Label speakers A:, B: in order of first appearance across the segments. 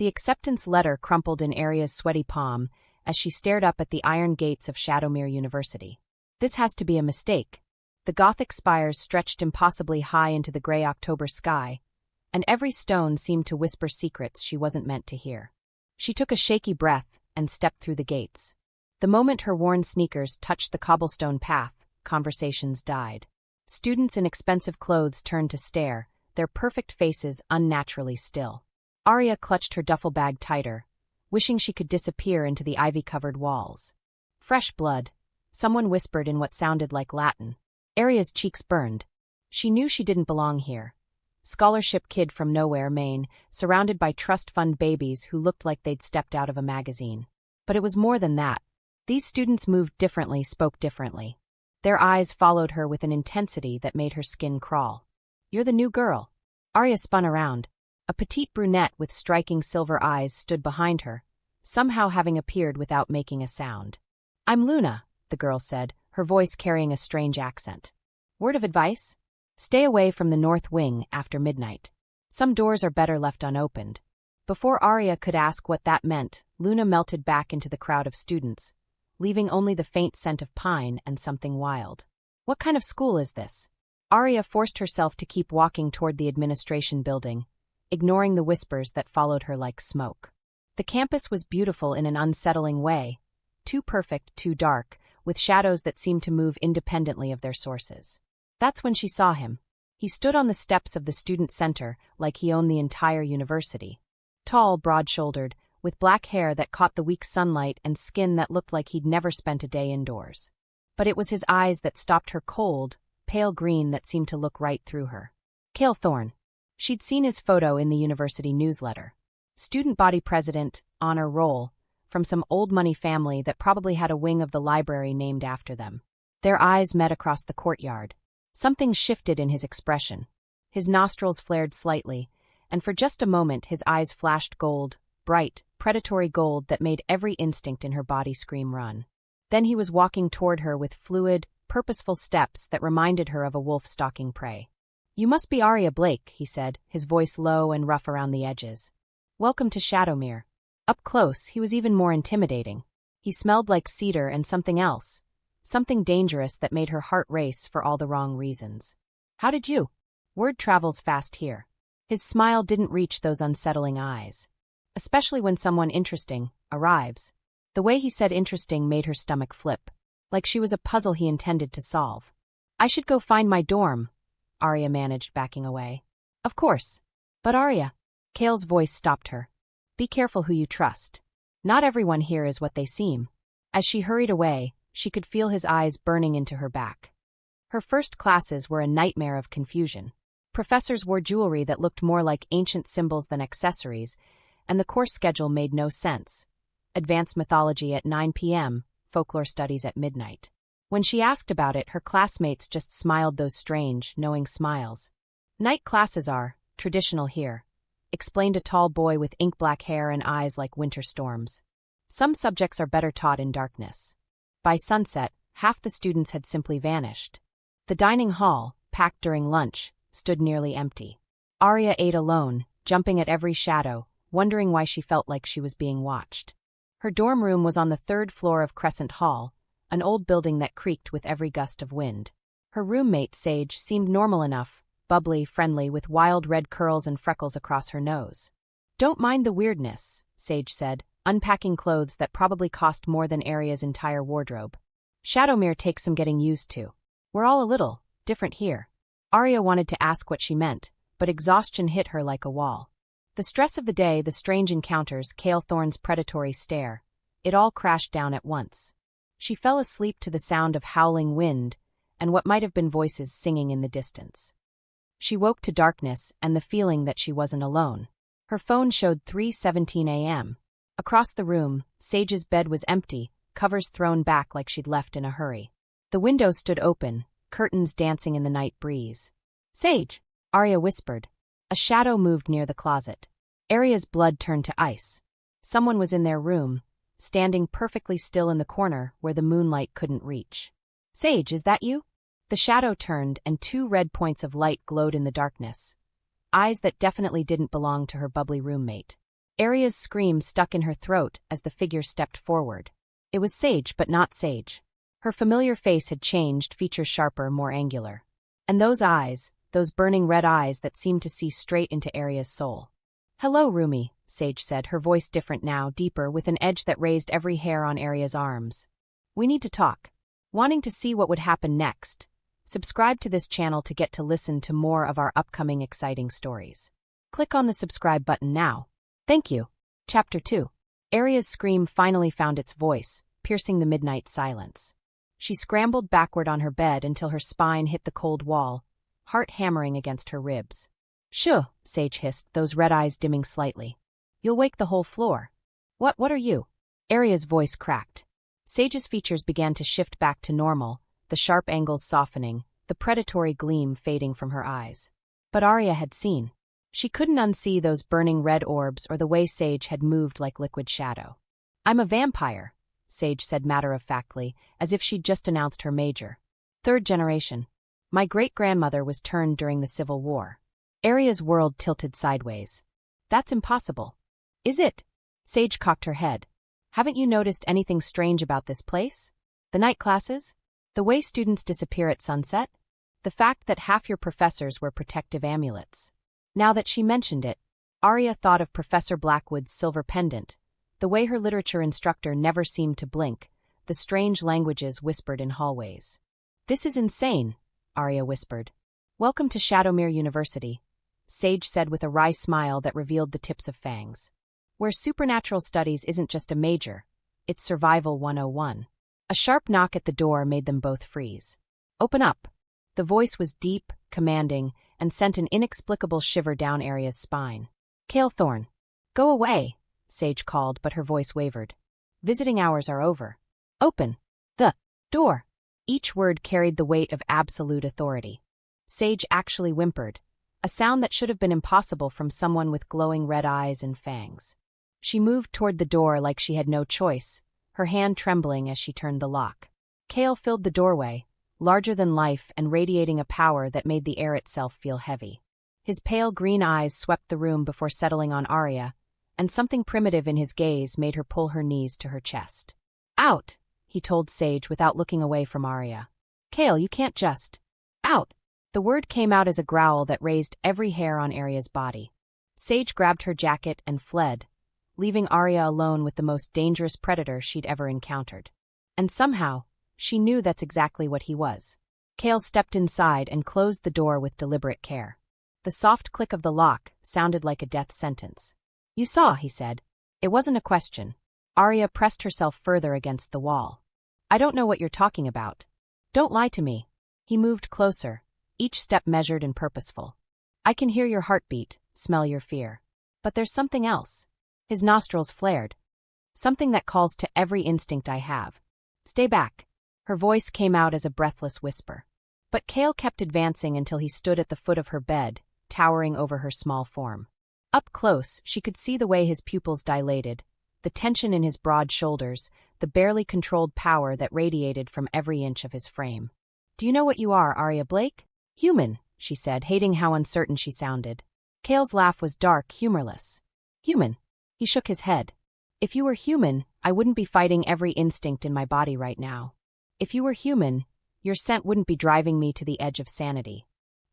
A: The acceptance letter crumpled in Aria's sweaty palm as she stared up at the iron gates of Shadowmere University. This has to be a mistake. The Gothic spires stretched impossibly high into the gray October sky, and every stone seemed to whisper secrets she wasn't meant to hear. She took a shaky breath and stepped through the gates. The moment her worn sneakers touched the cobblestone path, conversations died. Students in expensive clothes turned to stare, their perfect faces unnaturally still. Aria clutched her duffel bag tighter, wishing she could disappear into the ivy-covered walls. Fresh blood, someone whispered in what sounded like Latin. Aria's cheeks burned. She knew she didn't belong here. Scholarship kid from nowhere, Maine, surrounded by trust fund babies who looked like they'd stepped out of a magazine. But it was more than that. These students moved differently, spoke differently. Their eyes followed her with an intensity that made her skin crawl. "You're the new girl." Aria spun around. A petite brunette with striking silver eyes stood behind her, somehow having appeared without making a sound. "I'm Luna," the girl said, her voice carrying a strange accent. "Word of advice? Stay away from the north wing after midnight. Some doors are better left unopened." Before Aria could ask what that meant, Luna melted back into the crowd of students, leaving only the faint scent of pine and something wild. What kind of school is this? Aria forced herself to keep walking toward the administration building, ignoring the whispers that followed her like smoke. The campus was beautiful in an unsettling way, too perfect, too dark, with shadows that seemed to move independently of their sources. That's when she saw him. He stood on the steps of the student center like he owned the entire university. Tall, broad-shouldered, with black hair that caught the weak sunlight and skin that looked like he'd never spent a day indoors. But it was his eyes that stopped her, cold, pale green that seemed to look right through her. Cale Thorne. She'd seen his photo in the university newsletter. Student body president, honor roll, from some old-money family that probably had a wing of the library named after them. Their eyes met across the courtyard. Something shifted in his expression. His nostrils flared slightly, and for just a moment his eyes flashed gold, bright, predatory gold that made every instinct in her body scream run. Then he was walking toward her with fluid, purposeful steps that reminded her of a wolf stalking prey. "You must be Aria Blake," he said, his voice low and rough around the edges. "Welcome to Shadowmere." Up close, he was even more intimidating. He smelled like cedar and something else, something dangerous that made her heart race for all the wrong reasons. "How did you?" Word travels fast here. His smile didn't reach those unsettling eyes. Especially when someone interesting arrives. The way he said interesting made her stomach flip, like she was a puzzle he intended to solve. "I should go find my dorm," Aria managed, backing away. "Of course. But Aria," Cale's voice stopped her. "Be careful who you trust. Not everyone here is what they seem." As she hurried away, she could feel his eyes burning into her back. Her first classes were a nightmare of confusion. Professors wore jewelry that looked more like ancient symbols than accessories, and the course schedule made no sense. Advanced mythology at 9 p.m., folklore studies at midnight. When she asked about it, her classmates just smiled those strange, knowing smiles. "Night classes are traditional here," explained a tall boy with ink-black hair and eyes like winter storms. "Some subjects are better taught in darkness." By sunset, half the students had simply vanished. The dining hall, packed during lunch, stood nearly empty. Aria ate alone, jumping at every shadow, wondering why she felt like she was being watched. Her dorm room was on the 3rd floor of Crescent Hall, an old building that creaked with every gust of wind. Her roommate, Sage, seemed normal enough, bubbly, friendly, with wild red curls and freckles across her nose. "Don't mind the weirdness," Sage said, unpacking clothes that probably cost more than Aria's entire wardrobe. "Shadowmere takes some getting used to. We're all a little different here." Aria wanted to ask what she meant, but exhaustion hit her like a wall. The stress of the day, the strange encounters, Cale Thorne's predatory stare, it all crashed down at once. She fell asleep to the sound of howling wind and what might have been voices singing in the distance. She woke to darkness and the feeling that she wasn't alone. Her phone showed 3:17 a.m. Across the room, Sage's bed was empty, covers thrown back like she'd left in a hurry. The window stood open, curtains dancing in the night breeze. "Sage," Aria whispered. A shadow moved near the closet. Aria's blood turned to ice. Someone was in their room, standing perfectly still in the corner where the moonlight couldn't reach. "Sage, is that you?" The shadow turned and 2 red points of light glowed in the darkness. Eyes that definitely didn't belong to her bubbly roommate. Arya's scream stuck in her throat as the figure stepped forward. It was Sage, but not Sage. Her familiar face had changed, features sharper, more angular. And those eyes, those burning red eyes that seemed to see straight into Arya's soul. "Hello, Rumi," Sage said, her voice different now, deeper, with an edge that raised every hair on Arya's arms. "We need to talk." Wanting to see what would happen next? Subscribe to this channel to get to listen to more of our upcoming exciting stories. Click on the subscribe button now. Thank you. Chapter 2. Arya's scream finally found its voice, piercing the midnight silence. She scrambled backward on her bed until her spine hit the cold wall, heart hammering against her ribs. "Shoo," Sage hissed, those red eyes dimming slightly. "You'll wake the whole floor." What are you?" Arya's voice cracked. Sage's features began to shift back to normal, the sharp angles softening, the predatory gleam fading from her eyes. But Arya had seen. She couldn't unsee those burning red orbs or the way Sage had moved like liquid shadow. "I'm a vampire," Sage said matter-of-factly, as if she'd just announced her major. "Third generation. My great-grandmother was turned during the Civil War." Arya's world tilted sideways. "That's impossible." "Is it?" Sage cocked her head. "Haven't you noticed anything strange about this place? The night classes? The way students disappear at sunset? The fact that half your professors wear protective amulets." Now that she mentioned it, Arya thought of Professor Blackwood's silver pendant, the way her literature instructor never seemed to blink, the strange languages whispered in hallways. "This is insane," Arya whispered. "Welcome to Shadowmere University," Sage said with a wry smile that revealed the tips of fangs. "Where supernatural studies isn't just a major, it's Survival 101. A sharp knock at the door made them both freeze. "Open up." The voice was deep, commanding, and sent an inexplicable shiver down Arya's spine. "Cale Thorne." "Go away," Sage called, but her voice wavered. "Visiting hours are over. Open the door." Each word carried the weight of absolute authority. Sage actually whimpered, a sound that should have been impossible from someone with glowing red eyes and fangs. She moved toward the door like she had no choice, her hand trembling as she turned the lock. Cale filled the doorway, larger than life and radiating a power that made the air itself feel heavy. His pale green eyes swept the room before settling on Arya, and something primitive in his gaze made her pull her knees to her chest. "Out," he told Sage without looking away from Arya. "Cale, you can't just—" "Out!" The word came out as a growl that raised every hair on Arya's body. Sage grabbed her jacket and fled, leaving Arya alone with the most dangerous predator she'd ever encountered. And somehow, she knew that's exactly what he was. Cale stepped inside and closed the door with deliberate care. The soft click of the lock sounded like a death sentence. "You saw," he said. It wasn't a question. Arya pressed herself further against the wall. "I don't know what you're talking about. Don't lie to me." He moved closer, each step measured and purposeful. "I can hear your heartbeat, smell your fear. But there's something else." His nostrils flared. "Something that calls to every instinct I have. Stay back." Her voice came out as a breathless whisper. But Cale kept advancing until he stood at the foot of her bed, towering over her small form. Up close, she could see the way his pupils dilated, the tension in his broad shoulders, the barely controlled power that radiated from every inch of his frame. "Do you know what you are, Arya Blake?" "Human," she said, hating how uncertain she sounded. Cale's laugh was dark, humorless. "Human?" He shook his head. "If you were human, I wouldn't be fighting every instinct in my body right now. If you were human, your scent wouldn't be driving me to the edge of sanity."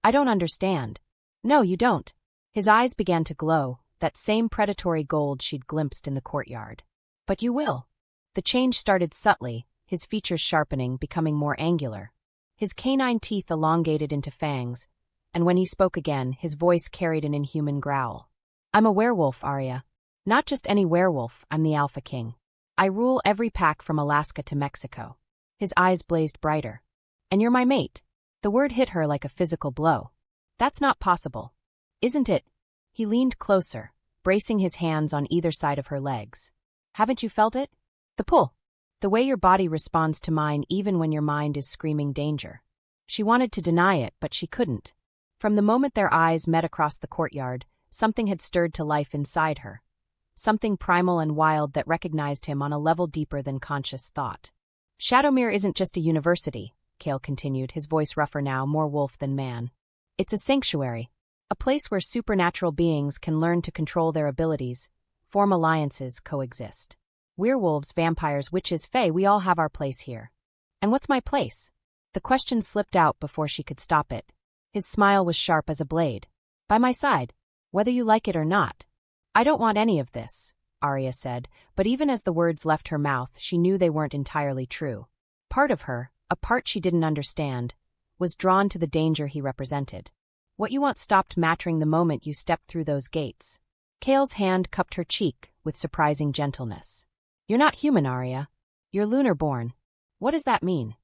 A: "I don't understand." "No, you don't." His eyes began to glow, that same predatory gold she'd glimpsed in the courtyard. "But you will." The change started subtly, his features sharpening, becoming more angular. His canine teeth elongated into fangs, and when he spoke again, his voice carried an inhuman growl. "I'm a werewolf, Arya. Not just any werewolf, I'm the Alpha King. I rule every pack from Alaska to Mexico." His eyes blazed brighter. "And you're my mate." The word hit her like a physical blow. "That's not possible." "Isn't it?" He leaned closer, bracing his hands on either side of her legs. "Haven't you felt it? The pull. The way your body responds to mine even when your mind is screaming danger." She wanted to deny it, but she couldn't. From the moment their eyes met across the courtyard, something had stirred to life inside her. Something primal and wild that recognized him on a level deeper than conscious thought. "Shadowmere isn't just a university," Cale continued, his voice rougher now, more wolf than man. "It's a sanctuary. A place where supernatural beings can learn to control their abilities, form alliances, coexist. Werewolves, vampires, witches, fae, we all have our place here. And what's my place? The question slipped out before she could stop it. His smile was sharp as a blade. By my side, whether you like it or not. I don't want any of this, Arya said, but even as the words left her mouth, she knew they weren't entirely true. Part of her, a part she didn't understand, was drawn to the danger he represented. What you want stopped mattering the moment you stepped through those gates. Kale's hand cupped her cheek with surprising gentleness. You're not human, Arya. You're lunar-born. What does that mean?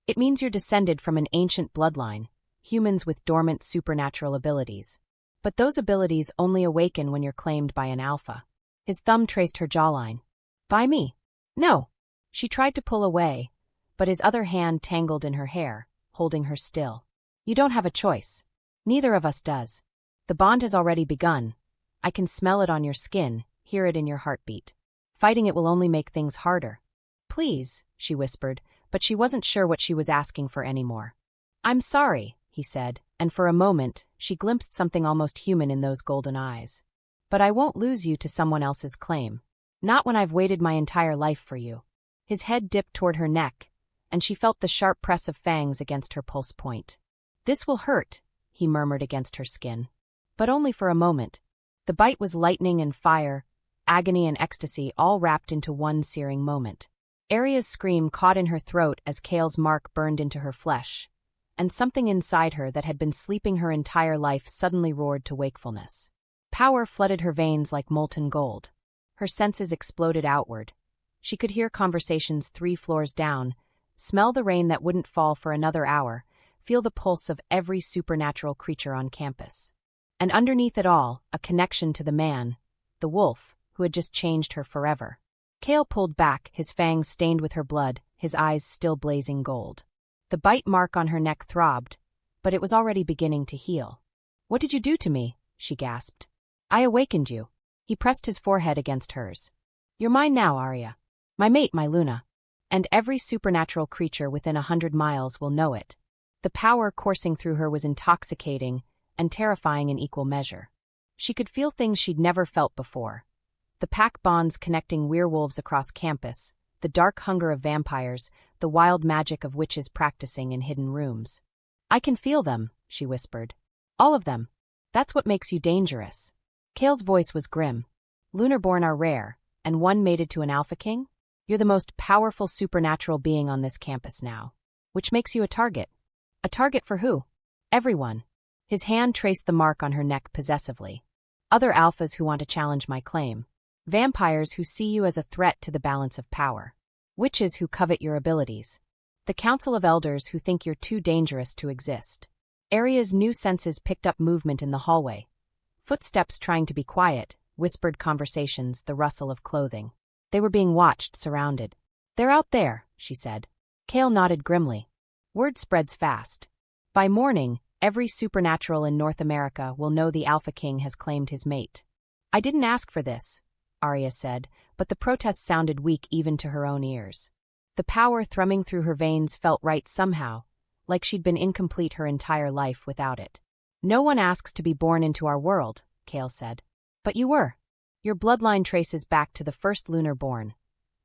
A: It means you're descended from an ancient bloodline, humans with dormant supernatural abilities. But those abilities only awaken when you're claimed by an alpha. His thumb traced her jawline. By me? No. She tried to pull away, but his other hand tangled in her hair, holding her still. You don't have a choice. Neither of us does. The bond has already begun. I can smell it on your skin, hear it in your heartbeat. Fighting it will only make things harder. Please, she whispered, but she wasn't sure what she was asking for anymore. I'm sorry, he said, and for a moment, she glimpsed something almost human in those golden eyes. But I won't lose you to someone else's claim. Not when I've waited my entire life for you. His head dipped toward her neck, and she felt the sharp press of fangs against her pulse point. This will hurt, he murmured against her skin. But only for a moment. The bite was lightning and fire, agony and ecstasy all wrapped into one searing moment. Arya's scream caught in her throat as Kale's mark burned into her flesh, and something inside her that had been sleeping her entire life suddenly roared to wakefulness. Power flooded her veins like molten gold. Her senses exploded outward. She could hear conversations 3 floors down, smell the rain that wouldn't fall for another hour, feel the pulse of every supernatural creature on campus. And underneath it all, a connection to the man, the wolf, who had just changed her forever. Kale pulled back, his fangs stained with her blood, his eyes still blazing gold. The bite mark on her neck throbbed, but it was already beginning to heal. What did you do to me? She gasped. I awakened you. He pressed his forehead against hers. You're mine now, Arya. My mate, my Luna. And every supernatural creature within 100 miles will know it. The power coursing through her was intoxicating and terrifying in equal measure. She could feel things she'd never felt before. The pack bonds connecting werewolves across campus, the dark hunger of vampires, the wild magic of witches practicing in hidden rooms. I can feel them, she whispered. All of them. That's what makes you dangerous. Kale's voice was grim. Lunar-born are rare, and one mated to an alpha king? You're the most powerful supernatural being on this campus now. Which makes you a target. A target for who? Everyone. His hand traced the mark on her neck possessively. Other alphas who want to challenge my claim. Vampires who see you as a threat to the balance of power. Witches who covet your abilities. The Council of Elders who think you're too dangerous to exist. Arya's new senses picked up movement in the hallway. Footsteps trying to be quiet, whispered conversations, the rustle of clothing. They were being watched, surrounded. They're out there, she said. Kale nodded grimly. Word spreads fast. By morning, every supernatural in North America will know the Alpha King has claimed his mate. I didn't ask for this, Arya said, but the protest sounded weak even to her own ears. The power thrumming through her veins felt right somehow, like she'd been incomplete her entire life without it. No one asks to be born into our world, Kale said. But you were. Your bloodline traces back to the first lunar-born.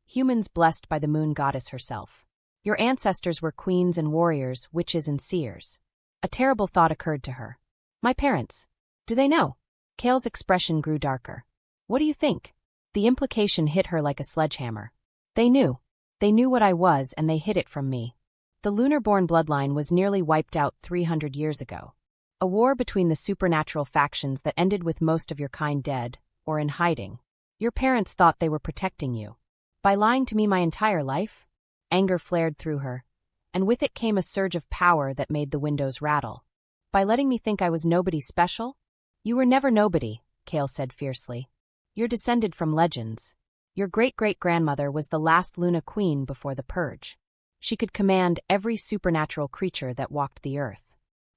A: Humans blessed by the moon goddess herself. Your ancestors were queens and warriors, witches and seers. A terrible thought occurred to her. My parents. Do they know? Kale's expression grew darker. What do you think? The implication hit her like a sledgehammer. They knew. They knew what I was and they hid it from me. The lunar-born bloodline was nearly wiped out 300 years ago. A war between the supernatural factions that ended with most of your kind dead, or in hiding. Your parents thought they were protecting you. By lying to me my entire life? Anger flared through her, and with it came a surge of power that made the windows rattle. By letting me think I was nobody special? You were never nobody, Kale said fiercely. You're descended from legends. Your great-great-grandmother was the last Luna Queen before the Purge. She could command every supernatural creature that walked the earth.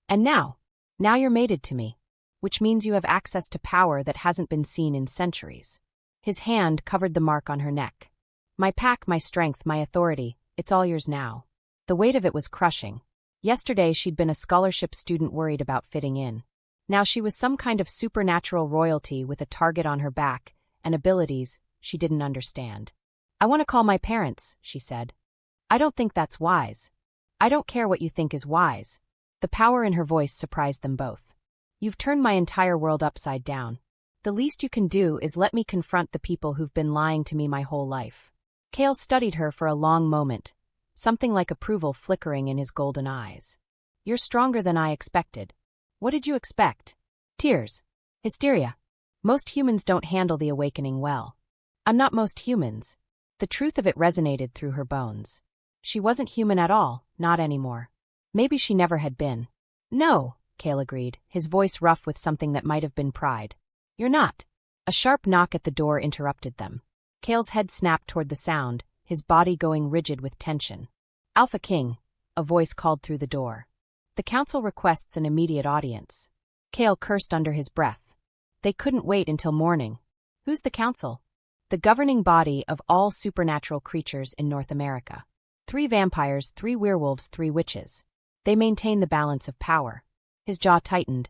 A: And now you're mated to me, which means you have access to power that hasn't been seen in centuries. His hand covered the mark on her neck. My pack, my strength, my authority, it's all yours now. The weight of it was crushing. Yesterday she'd been a scholarship student worried about fitting in. Now she was some kind of supernatural royalty with a target on her back, and abilities she didn't understand. "I want to call my parents," she said. "I don't think that's wise." "I don't care what you think is wise." The power in her voice surprised them both. "You've turned my entire world upside down. The least you can do is let me confront the people who've been lying to me my whole life." Cale studied her for a long moment, something like approval flickering in his golden eyes. "You're stronger than I expected." "What did you expect?" "Tears. Hysteria. Most humans don't handle the awakening well." "I'm not most humans." The truth of it resonated through her bones. She wasn't human at all, not anymore. Maybe she never had been. "No," Cale agreed, his voice rough with something that might have been pride. "You're not." A sharp knock at the door interrupted them. Cale's head snapped toward the sound, his body going rigid with tension. "Alpha King," a voice called through the door. "The council requests an immediate audience." Cale cursed under his breath. They couldn't wait until morning. "Who's the council?" "The governing body of all supernatural creatures in North America. 3 vampires, 3 werewolves, 3 witches. They maintain the balance of power." His jaw tightened.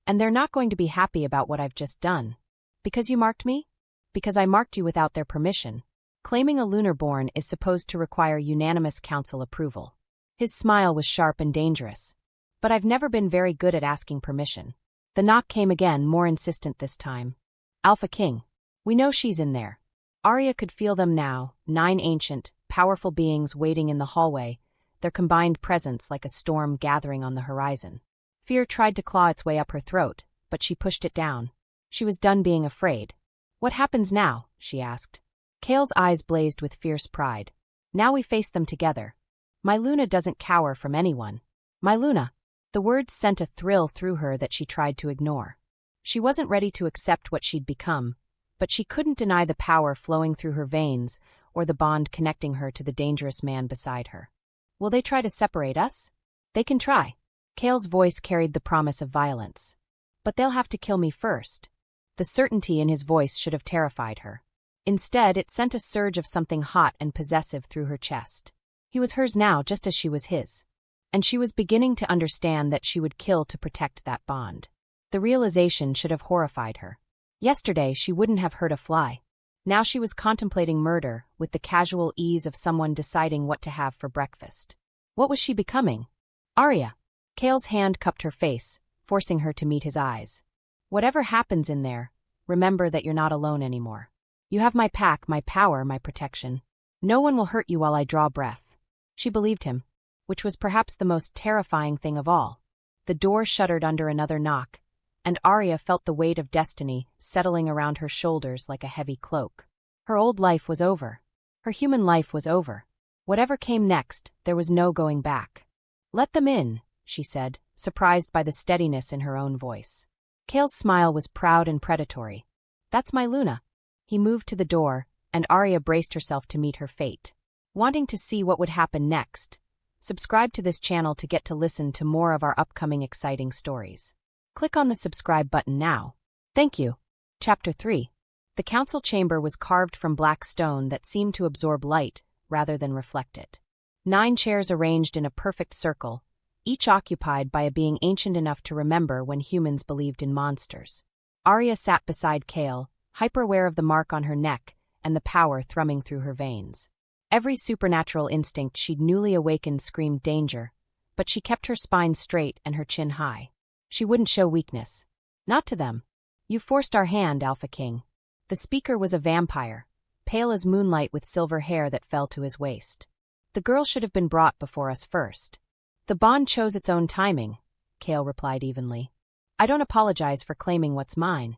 A: "And they're not going to be happy about what I've just done." "Because you marked me?" "Because I marked you without their permission. Claiming a lunar-born is supposed to require unanimous council approval." His smile was sharp and dangerous. "But I've never been very good at asking permission." The knock came again, more insistent this time. "Alpha King. We know she's in there." Arya could feel them now, 9 ancient, powerful beings waiting in the hallway, their combined presence like a storm gathering on the horizon. Fear tried to claw its way up her throat, but she pushed it down. She was done being afraid. "What happens now?" she asked. Cale's eyes blazed with fierce pride. "Now we face them together. My Luna doesn't cower from anyone." "My Luna." The words sent a thrill through her that she tried to ignore. She wasn't ready to accept what she'd become, but she couldn't deny the power flowing through her veins or the bond connecting her to the dangerous man beside her. "Will they try to separate us?" "They can try." Cale's voice carried the promise of violence. "But they'll have to kill me first." The certainty in his voice should have terrified her. Instead, it sent a surge of something hot and possessive through her chest. He was hers now, just as she was his. And she was beginning to understand that she would kill to protect that bond. The realization should have horrified her. Yesterday, she wouldn't have hurt a fly. Now she was contemplating murder with the casual ease of someone deciding what to have for breakfast. What was she becoming? Arya. Cale's hand cupped her face, forcing her to meet his eyes. "Whatever happens in there, remember that you're not alone anymore. You have my pack, my power, my protection. No one will hurt you while I draw breath." She believed him, which was perhaps the most terrifying thing of all. The door shuddered under another knock, and Arya felt the weight of destiny settling around her shoulders like a heavy cloak. Her old life was over. Her human life was over. Whatever came next, there was no going back. "Let them in," she said, surprised by the steadiness in her own voice. Cale's smile was proud and predatory. "That's my Luna." He moved to the door, and Arya braced herself to meet her fate. Wanting to see what would happen next? Subscribe to this channel to get to listen to more of our upcoming exciting stories. Click on the subscribe button now. Thank you. Chapter 3. The council chamber was carved from black stone that seemed to absorb light rather than reflect it. 9 chairs arranged in a perfect circle, each occupied by a being ancient enough to remember when humans believed in monsters. Arya sat beside Cale, hyper-aware of the mark on her neck and the power thrumming through her veins. Every supernatural instinct she'd newly awakened screamed danger, but she kept her spine straight and her chin high. She wouldn't show weakness. Not to them. "You forced our hand, Alpha King." The speaker was a vampire, pale as moonlight with silver hair that fell to his waist. "The girl should have been brought before us first." "The bond chose its own timing," Cale replied evenly. "I don't apologize for claiming what's mine."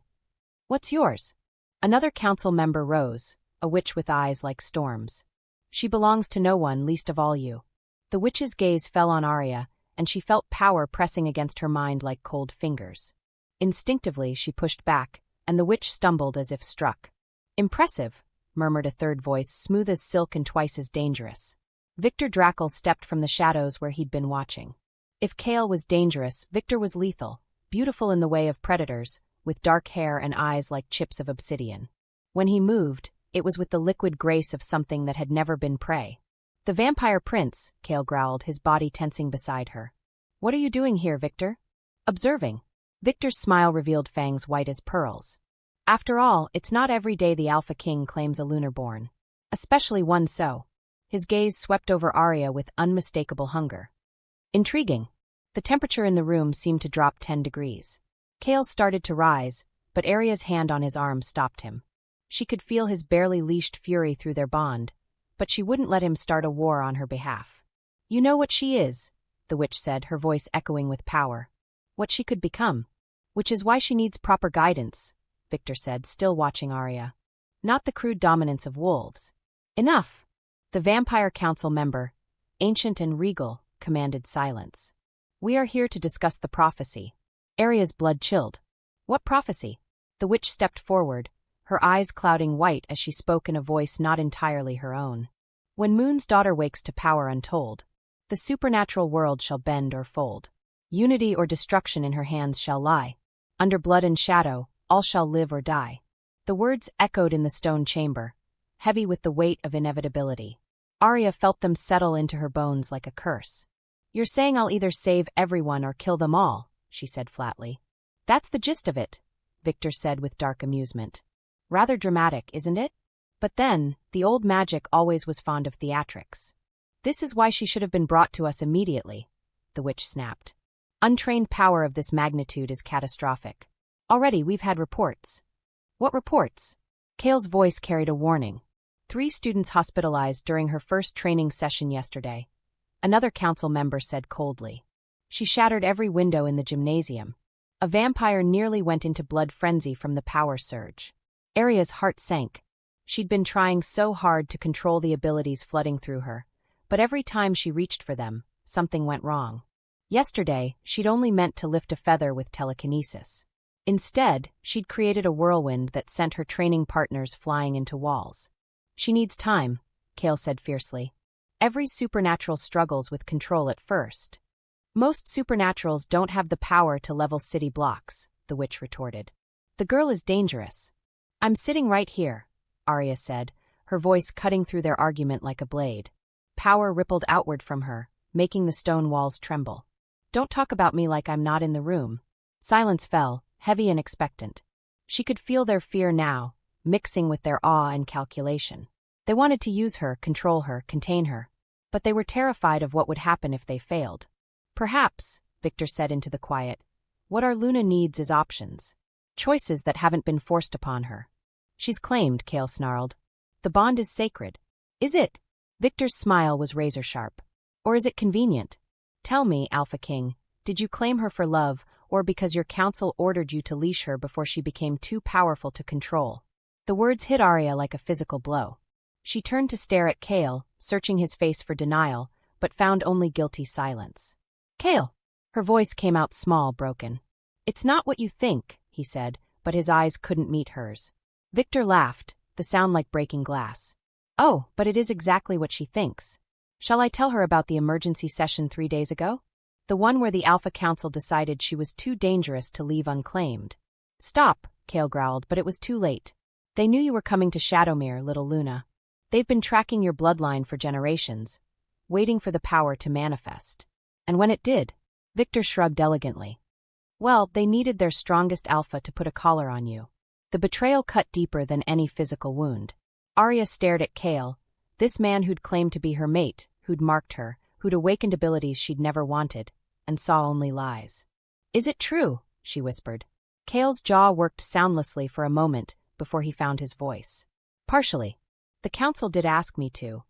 A: "What's yours?" Another council member rose, a witch with eyes like storms. "She belongs to no one, least of all you." The witch's gaze fell on Arya, and she felt power pressing against her mind like cold fingers. Instinctively, she pushed back, and the witch stumbled as if struck. "Impressive," murmured a third voice, smooth as silk and twice as dangerous. Victor Drackle stepped from the shadows where he'd been watching. If Cale was dangerous, Victor was lethal, beautiful in the way of predators, with dark hair and eyes like chips of obsidian. When he moved, it was with the liquid grace of something that had never been prey. "The Vampire Prince," Cale growled, his body tensing beside her. "What are you doing here, Victor?" "Observing." Victor's smile revealed fangs white as pearls. After all, it's not every day the Alpha King claims a lunar-born. Especially one so. His gaze swept over Arya with unmistakable hunger. Intriguing. The temperature in the room seemed to drop 10 degrees. Kale started to rise, but Arya's hand on his arm stopped him. She could feel his barely leashed fury through their bond, but she wouldn't let him start a war on her behalf. You know what she is, the witch said, her voice echoing with power. What she could become. Which is why she needs proper guidance, Victor said, still watching Arya. Not the crude dominance of wolves. Enough! The Vampire Council member, ancient and regal, commanded silence. We are here to discuss the prophecy. Arya's blood chilled. What prophecy? The witch stepped forward, her eyes clouding white as she spoke in a voice not entirely her own. When Moon's daughter wakes to power untold, the supernatural world shall bend or fold. Unity or destruction in her hands shall lie. Under blood and shadow, all shall live or die. The words echoed in the stone chamber, heavy with the weight of inevitability. Arya felt them settle into her bones like a curse. You're saying I'll either save everyone or kill them all, she said flatly. That's the gist of it, Victor said with dark amusement. Rather dramatic, isn't it? But then, the old magic always was fond of theatrics. This is why she should have been brought to us immediately, the witch snapped. Untrained power of this magnitude is catastrophic. Already we've had reports. What reports? Kale's voice carried a warning. 3 students hospitalized during her first training session yesterday. Another council member said coldly. She shattered every window in the gymnasium. A vampire nearly went into blood frenzy from the power surge. Arya's heart sank. She'd been trying so hard to control the abilities flooding through her, but every time she reached for them, something went wrong. Yesterday, she'd only meant to lift a feather with telekinesis. Instead, she'd created a whirlwind that sent her training partners flying into walls. She needs time, Kale said fiercely. Every supernatural struggles with control at first. Most supernaturals don't have the power to level city blocks, the witch retorted. The girl is dangerous. I'm sitting right here, Arya said, her voice cutting through their argument like a blade. Power rippled outward from her, making the stone walls tremble. Don't talk about me like I'm not in the room. Silence fell, heavy and expectant. She could feel their fear now, mixing with their awe and calculation. They wanted to use her, control her, contain her. But they were terrified of what would happen if they failed. Perhaps, Victor said into the quiet, what our Luna needs is options. Choices that haven't been forced upon her. She's claimed, Kale snarled. The bond is sacred. Is it? Victor's smile was razor-sharp. Or is it convenient? Tell me, Alpha King, did you claim her for love, or because your council ordered you to leash her before she became too powerful to control? The words hit Arya like a physical blow. She turned to stare at Kale, searching his face for denial, but found only guilty silence. Kale! Her voice came out small, broken. It's not what you think, he said, but his eyes couldn't meet hers. Victor laughed, the sound like breaking glass. Oh, but it is exactly what she thinks. Shall I tell her about the emergency session 3 days ago? The one where the Alpha Council decided she was too dangerous to leave unclaimed. Stop, Kale growled, but it was too late. They knew you were coming to Shadowmere, little Luna. They've been tracking your bloodline for generations, waiting for the power to manifest. And when it did, Victor shrugged elegantly. Well, they needed their strongest alpha to put a collar on you. The betrayal cut deeper than any physical wound. Arya stared at Kale, this man who'd claimed to be her mate, who'd marked her, who'd awakened abilities she'd never wanted, and saw only lies. Is it true? She whispered. Kale's jaw worked soundlessly for a moment before he found his voice. Partially. The council did ask me to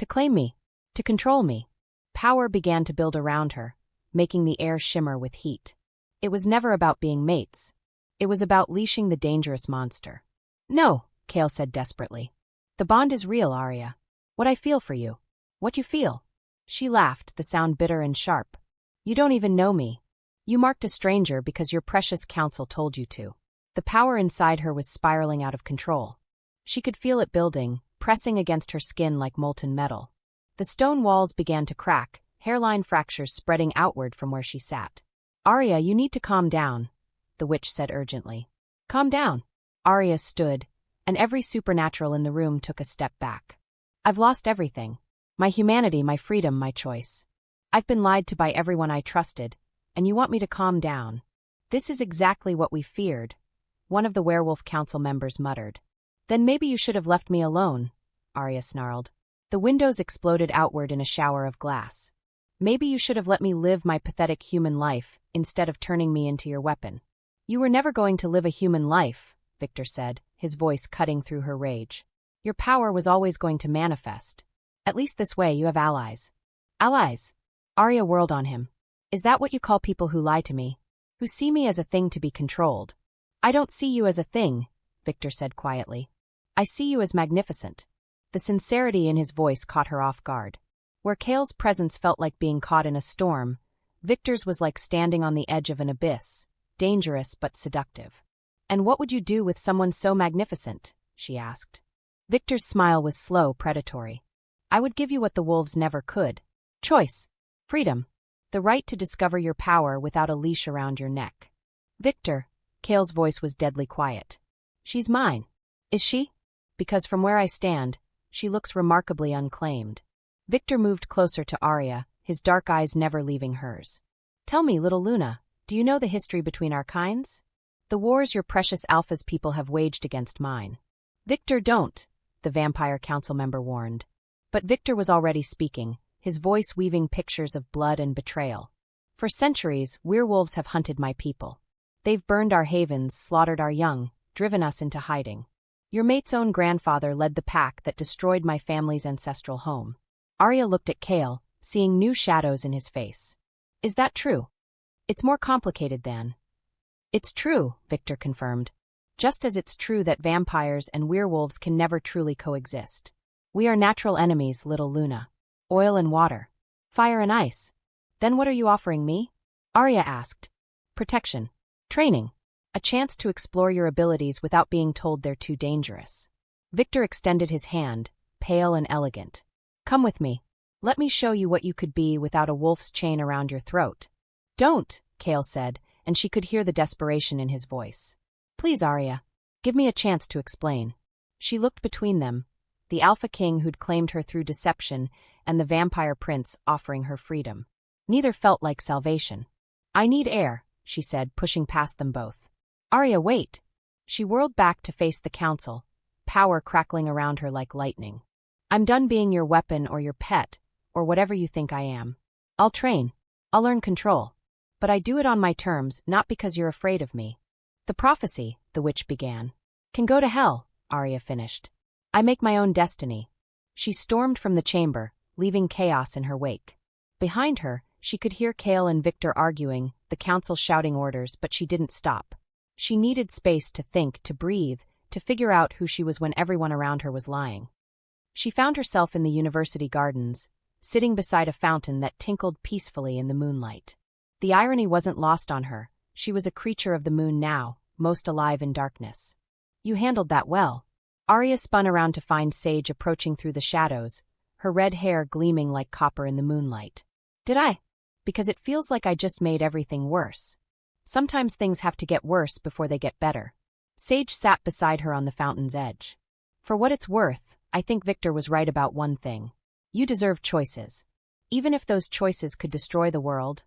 A: claim me, to control me. Power began to build around her, making the air shimmer with heat. It was never about being mates. It was about leashing the dangerous monster. No, Kale said desperately. The bond is real, Arya. What I feel for you. What you feel. She laughed, the sound bitter and sharp. You don't even know me. You marked a stranger because your precious council told you to. The power inside her was spiraling out of control. She could feel it building, pressing against her skin like molten metal. The stone walls began to crack, hairline fractures spreading outward from where she sat. Arya, you need to calm down, the witch said urgently. Calm down. Arya stood, and every supernatural in the room took a step back. I've lost everything. My humanity, my freedom, my choice. I've been lied to by everyone I trusted, and you want me to calm down. This is exactly what we feared. one of the werewolf council members muttered. Then maybe you should have left me alone, Arya snarled. The windows exploded outward in a shower of glass. Maybe you should have let me live my pathetic human life, instead of turning me into your weapon. You were never going to live a human life, Victor said, his voice cutting through her rage. Your power was always going to manifest. At least this way you have allies. Allies? Arya whirled on him. Is that what you call people who lie to me? Who see me as a thing to be controlled? I don't see you as a thing, Victor said quietly. I see you as magnificent. The sincerity in his voice caught her off guard. Where Kale's presence felt like being caught in a storm, Victor's was like standing on the edge of an abyss, dangerous but seductive. And what would you do with someone so magnificent? She asked. Victor's smile was slow, predatory. I would give you what the wolves never could. Choice. Freedom. The right to discover your power without a leash around your neck. Victor, Kale's voice was deadly quiet. She's mine. Is she? Because from where I stand, she looks remarkably unclaimed. Victor moved closer to Arya, his dark eyes never leaving hers. Tell me, little Luna, do you know the history between our kinds? The wars your precious Alpha's people have waged against mine. Victor, don't, the vampire council member warned. But Victor was already speaking, his voice weaving pictures of blood and betrayal. For centuries, werewolves have hunted my people. They've burned our havens, slaughtered our young, driven us into hiding. Your mate's own grandfather led the pack that destroyed my family's ancestral home. Arya looked at Kale, seeing new shadows in his face. Is that true? It's more complicated than. It's true, Victor confirmed. Just as it's true that vampires and werewolves can never truly coexist. We are natural enemies, little Luna. Oil and water. Fire and ice. Then what are you offering me? Arya asked. Protection. Training. A chance to explore your abilities without being told they're too dangerous. Victor extended his hand, pale and elegant. Come with me. Let me show you what you could be without a wolf's chain around your throat. Don't, Kale said, and she could hear the desperation in his voice. Please, Arya. Give me a chance to explain. She looked between them, the Alpha King who'd claimed her through deception and the vampire prince offering her freedom. Neither felt like salvation. I need air, she said, pushing past them both. Arya, wait. She whirled back to face the council, power crackling around her like lightning. I'm done being your weapon or your pet, or whatever you think I am. I'll train. I'll learn control. But I do it on my terms, not because you're afraid of me. The prophecy, the witch began, can go to hell, Arya finished. I make my own destiny. She stormed from the chamber, leaving chaos in her wake. Behind her, she could hear Kale and Victor arguing, the council shouting orders, but she didn't stop. She needed space to think, to breathe, to figure out who she was when everyone around her was lying. She found herself in the university gardens, sitting beside a fountain that tinkled peacefully in the moonlight. The irony wasn't lost on her. She was a creature of the moon now, most alive in darkness. You handled that well. Arya spun around to find Sage approaching through the shadows, her red hair gleaming like copper in the moonlight. Did I? Because it feels like I just made everything worse. Sometimes things have to get worse before they get better. Sage sat beside her on the fountain's edge. For what it's worth, I think Victor was right about one thing. You deserve choices. Even if those choices could destroy the world.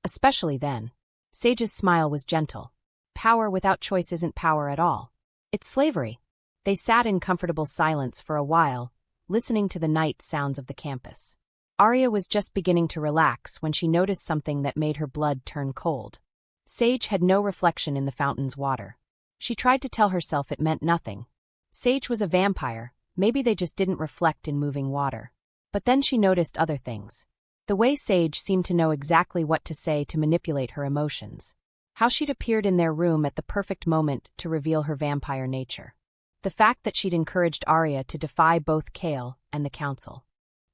A: Especially then. Sage's smile was gentle. Power without choice isn't power at all. It's slavery. They sat in comfortable silence for a while, listening to the night sounds of the campus. Arya was just beginning to relax when she noticed something that made her blood turn cold. Sage had no reflection in the fountain's water. She tried to tell herself it meant nothing. Sage was a vampire, maybe they just didn't reflect in moving water. But then she noticed other things. The way Sage seemed to know exactly what to say to manipulate her emotions. How she'd appeared in their room at the perfect moment to reveal her vampire nature. The fact that she'd encouraged Arya to defy both Kale and the council.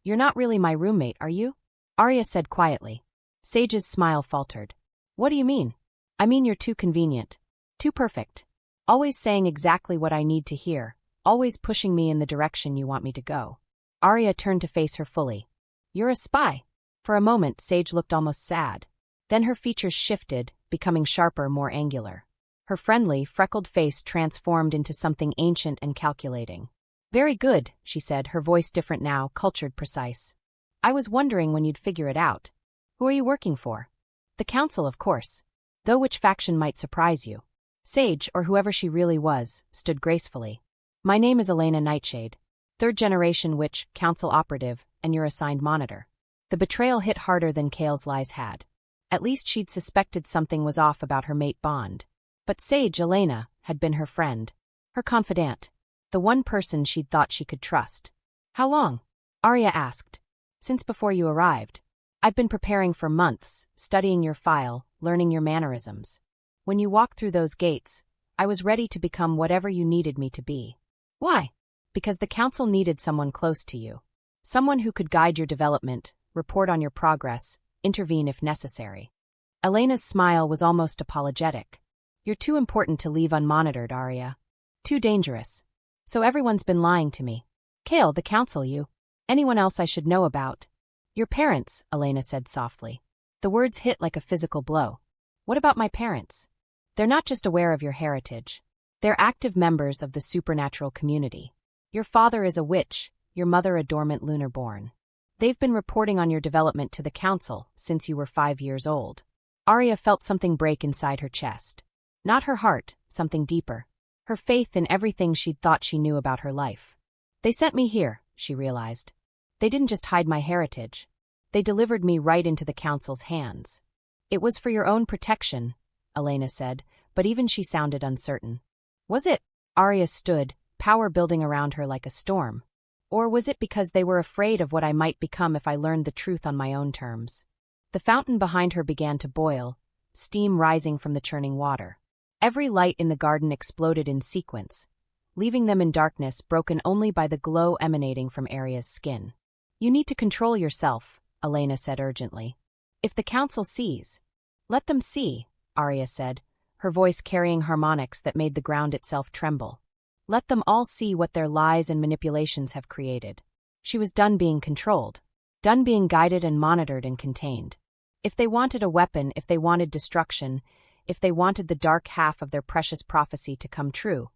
A: You're not really my roommate, are you? Arya said quietly. Sage's smile faltered. What do you mean? I mean you're too convenient. Too perfect. Always saying exactly what I need to hear. Always pushing me in the direction you want me to go. Arya turned to face her fully. You're a spy. For a moment, Sage looked almost sad. Then her features shifted, becoming sharper, more angular. Her friendly, freckled face transformed into something ancient and calculating. Very good, she said, her voice different now, cultured, precise. I was wondering when you'd figure it out. Who are you working for? The council, of course. Though which faction might surprise you. Sage, or whoever she really was, stood gracefully. My name is Elena Nightshade, third generation witch, council operative, and your assigned monitor. The betrayal hit harder than Kale's lies had. At least she'd suspected something was off about her mate Bond. But Sage, Elena, had been her friend. Her confidant. The one person she'd thought she could trust. How long? Arya asked. Since before you arrived. I've been preparing for months, studying your file, learning your mannerisms. When you walked through those gates, I was ready to become whatever you needed me to be. Why? Because the council needed someone close to you. Someone who could guide your development, report on your progress, intervene if necessary. Elena's smile was almost apologetic. You're too important to leave unmonitored, Arya. Too dangerous. So everyone's been lying to me. Kale, the council, you. Anyone else I should know about? Your parents, Elena said softly. The words hit like a physical blow. What about my parents? They're not just aware of your heritage. They're active members of the supernatural community. Your father is a witch, your mother a dormant lunar-born. They've been reporting on your development to the council since you were 5 years old. Arya felt something break inside her chest. Not her heart, something deeper. Her faith in everything she'd thought she knew about her life. They sent me here, she realized. They didn't just hide my heritage. They delivered me right into the council's hands. It was for your own protection, Elena said, but even she sounded uncertain. Was it? Arya stood, power building around her like a storm. Or was it because they were afraid of what I might become if I learned the truth on my own terms? The fountain behind her began to boil, steam rising from the churning water. Every light in the garden exploded in sequence, leaving them in darkness broken only by the glow emanating from Arya's skin. You need to control yourself, Elena said urgently. If the council sees, let them see, Arya said, her voice carrying harmonics that made the ground itself tremble. Let them all see what their lies and manipulations have created. She was done being controlled, done being guided and monitored and contained. If they wanted a weapon, if they wanted destruction, if they wanted the dark half of their precious prophecy to come true,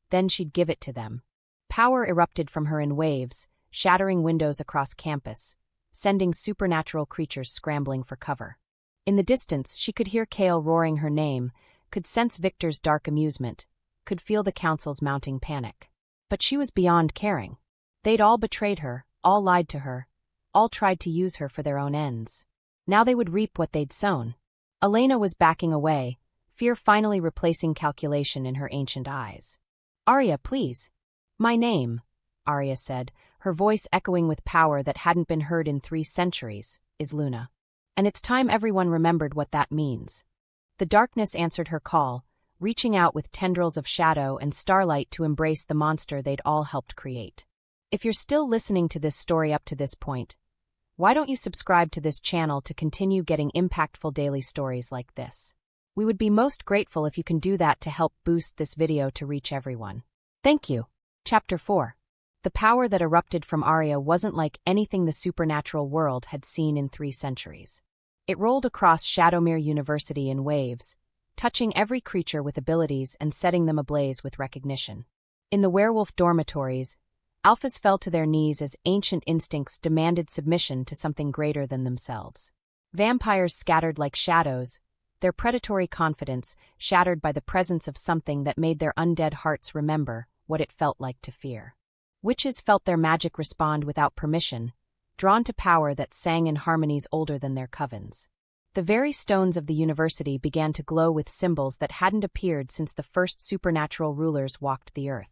A: then she'd give it to them. Power erupted from her in waves, shattering windows across campus, sending supernatural creatures scrambling for cover. In the distance, she could hear Kale roaring her name, could sense Victor's dark amusement, could feel the council's mounting panic. But she was beyond caring. They'd all betrayed her, all lied to her, all tried to use her for their own ends. Now they would reap what they'd sown. Elena was backing away, fear finally replacing calculation in her ancient eyes. Arya, please. My name, Arya said, her voice echoing with power that hadn't been heard in 3 centuries, is Luna. And it's time everyone remembered what that means. The darkness answered her call, reaching out with tendrils of shadow and starlight to embrace the monster they'd all helped create. If you're still listening to this story up to this point, why don't you subscribe to this channel to continue getting impactful daily stories like this? We would be most grateful if you can do that to help boost this video to reach everyone. Thank you. Chapter 4. The power that erupted from Arya wasn't like anything the supernatural world had seen in 3 centuries. It rolled across Shadowmere University in waves, touching every creature with abilities and setting them ablaze with recognition. In the werewolf dormitories, alphas fell to their knees as ancient instincts demanded submission to something greater than themselves. Vampires scattered like shadows, their predatory confidence shattered by the presence of something that made their undead hearts remember what it felt like to fear. Witches felt their magic respond without permission, drawn to power that sang in harmonies older than their covens. The very stones of the university began to glow with symbols that hadn't appeared since the first supernatural rulers walked the earth.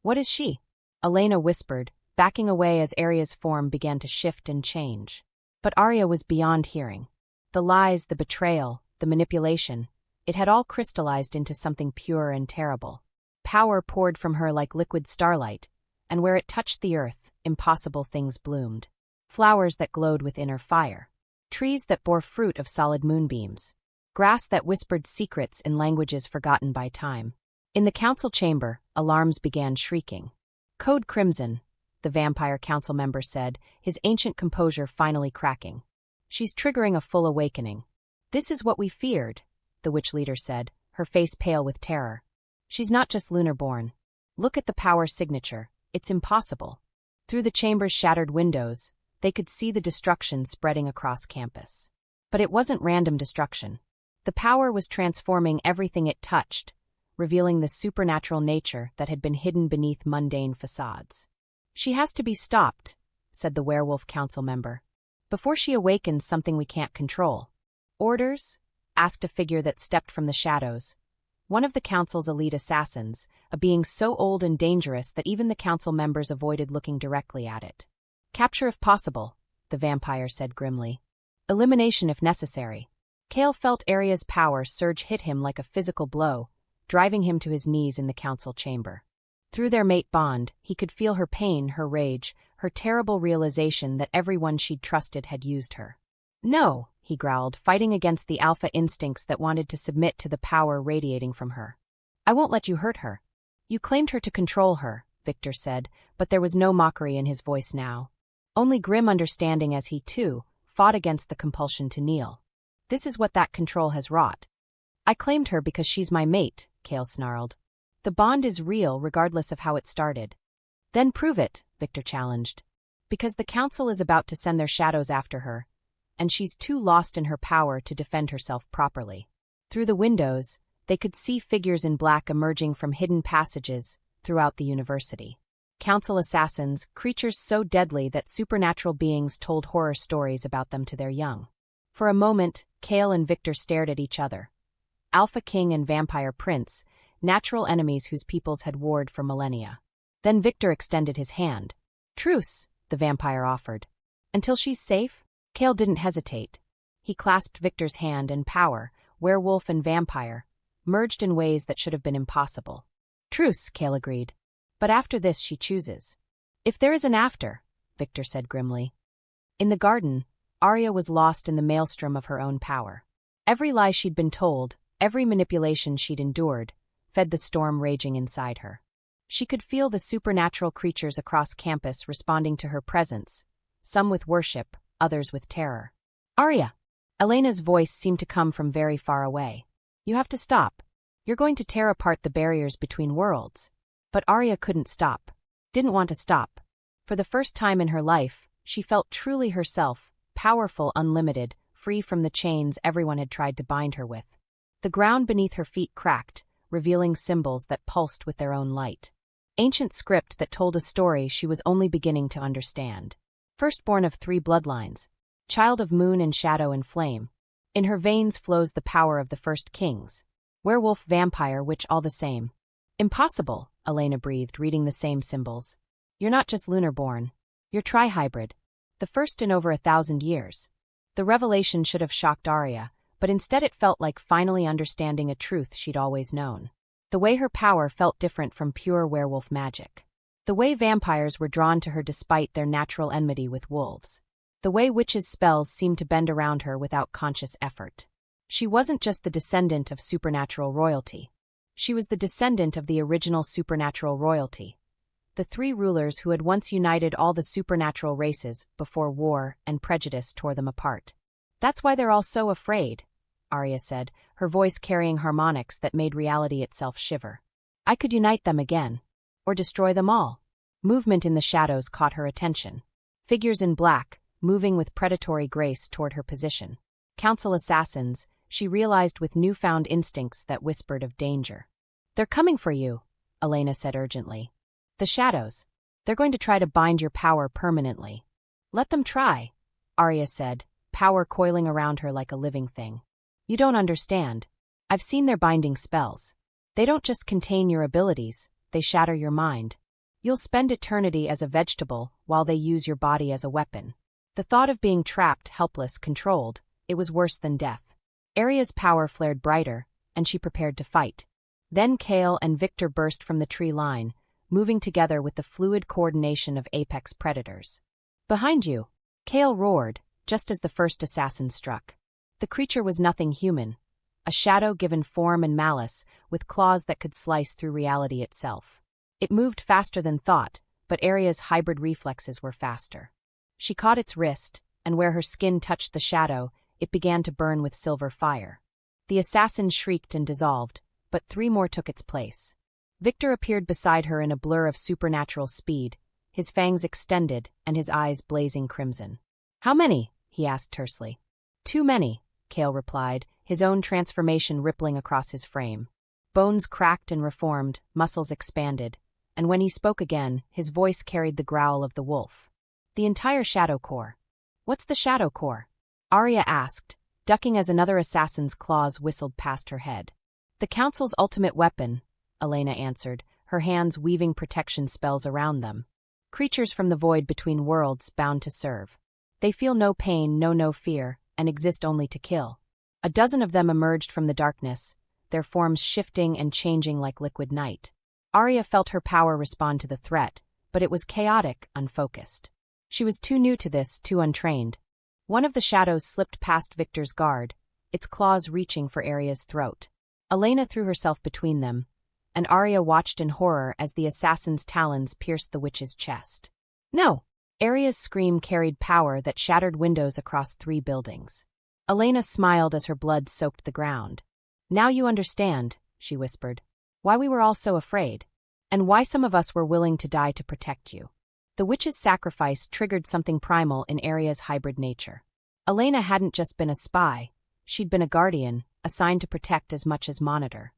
A: What is she? Elena whispered, backing away as Arya's form began to shift and change. But Arya was beyond hearing. The lies, the betrayal, the manipulation, it had all crystallized into something pure and terrible. Power poured from her like liquid starlight, and where it touched the earth, impossible things bloomed. Flowers that glowed with inner fire. Trees that bore fruit of solid moonbeams. Grass that whispered secrets in languages forgotten by time. In the council chamber, alarms began shrieking. Code Crimson, the vampire council member said, his ancient composure finally cracking. She's triggering a full awakening. This is what we feared, the witch leader said, her face pale with terror. She's not just lunar-born. Look at the power signature. It's impossible. Through the chamber's shattered windows, they could see the destruction spreading across campus. But it wasn't random destruction. The power was transforming everything it touched, revealing the supernatural nature that had been hidden beneath mundane facades. "She has to be stopped," said the Werewolf Council member, "before she awakens something we can't control." "Orders?" asked a figure that stepped from the shadows. One of the council's elite assassins, a being so old and dangerous that even the council members avoided looking directly at it. "Capture if possible," the vampire said grimly. "Elimination if necessary." Cale felt Arya's power surge hit him like a physical blow, driving him to his knees in the council chamber. Through their mate bond, he could feel her pain, her rage, her terrible realization that everyone she'd trusted had used her. "No," he growled, fighting against the alpha instincts that wanted to submit to the power radiating from her. "I won't let you hurt her." "You claimed her to control her," Victor said, but there was no mockery in his voice now. Only grim understanding as he, too, fought against the compulsion to kneel. "This is what that control has wrought." "I claimed her because she's my mate," Cale snarled. "The bond is real regardless of how it started." "Then prove it," Victor challenged. "Because the council is about to send their shadows after her, and she's too lost in her power to defend herself properly." Through the windows, they could see figures in black emerging from hidden passages throughout the university. Council assassins, creatures so deadly that supernatural beings told horror stories about them to their young. For a moment, Cale and Victor stared at each other. Alpha King and Vampire Prince, natural enemies whose peoples had warred for millennia. Then Victor extended his hand. "Truce," the vampire offered. "Until she's safe?" Cale didn't hesitate. He clasped Victor's hand, and power, werewolf and vampire, merged in ways that should have been impossible. "Truce," Cale agreed. "But after this she chooses." "If there is an after," Victor said grimly. In the garden, Arya was lost in the maelstrom of her own power. Every lie she'd been told, every manipulation she'd endured, fed the storm raging inside her. She could feel the supernatural creatures across campus responding to her presence, some with worship, others with terror. "Arya!" Elena's voice seemed to come from very far away. "You have to stop. You're going to tear apart the barriers between worlds." But Arya couldn't stop. Didn't want to stop. For the first time in her life, she felt truly herself, powerful, unlimited, free from the chains everyone had tried to bind her with. The ground beneath her feet cracked, revealing symbols that pulsed with their own light. Ancient script that told a story she was only beginning to understand. Firstborn of 3 bloodlines. Child of moon and shadow and flame. In her veins flows the power of the first kings. Werewolf, vampire, witch, all the same. "Impossible," Elena breathed, reading the same symbols. "You're not just lunar-born. You're tri-hybrid. The first in over 1,000 years." The revelation should have shocked Arya, but instead it felt like finally understanding a truth she'd always known. The way her power felt different from pure werewolf magic. The way vampires were drawn to her despite their natural enmity with wolves. The way witches' spells seemed to bend around her without conscious effort. She wasn't just the descendant of supernatural royalty. She was the descendant of the original supernatural royalty. The 3 rulers who had once united all the supernatural races before war and prejudice tore them apart. "That's why they're all so afraid," Arya said, her voice carrying harmonics that made reality itself shiver. "I could unite them again. Or destroy them all." Movement in the shadows caught her attention. Figures in black, moving with predatory grace toward her position. Council assassins, she realized with newfound instincts that whispered of danger. "They're coming for you," Elena said urgently. "The shadows. They're going to try to bind your power permanently." "Let them try," Arya said, power coiling around her like a living thing. "You don't understand. I've seen their binding spells. They don't just contain your abilities, they shatter your mind. You'll spend eternity as a vegetable while they use your body as a weapon." The thought of being trapped, helpless, controlled, it was worse than death. Arya's power flared brighter, and she prepared to fight. Then Cale and Victor burst from the tree line, moving together with the fluid coordination of apex predators. "Behind you!" Cale roared, just as the first assassin struck. The creature was nothing human, a shadow given form and malice, with claws that could slice through reality itself. It moved faster than thought, but Arya's hybrid reflexes were faster. She caught its wrist, and where her skin touched the shadow, it began to burn with silver fire. The assassin shrieked and dissolved, but 3 more took its place. Victor appeared beside her in a blur of supernatural speed, his fangs extended and his eyes blazing crimson. "How many?" he asked tersely. "Too many," Cale replied, his own transformation rippling across his frame. Bones cracked and reformed, muscles expanded, and when he spoke again, his voice carried the growl of the wolf. The entire Shadow Core. What's the Shadow Core? Arya asked, ducking as another assassin's claws whistled past her head. The Council's ultimate weapon, Elena answered, her hands weaving protection spells around them. Creatures from the void between worlds bound to serve. They feel no pain, no fear, and exist only to kill. A dozen of them emerged from the darkness, their forms shifting and changing like liquid night. Arya felt her power respond to the threat, but it was chaotic, unfocused. She was too new to this, too untrained. One of the shadows slipped past Victor's guard, its claws reaching for Arya's throat. Elena threw herself between them, and Arya watched in horror as the assassin's talons pierced the witch's chest. No! Arya's scream carried power that shattered windows across 3 buildings. Elena smiled as her blood soaked the ground. Now you understand, she whispered, why we were all so afraid, and why some of us were willing to die to protect you. The witch's sacrifice triggered something primal in Arya's hybrid nature. Elena hadn't just been a spy, she'd been a guardian, assigned to protect as much as monitor.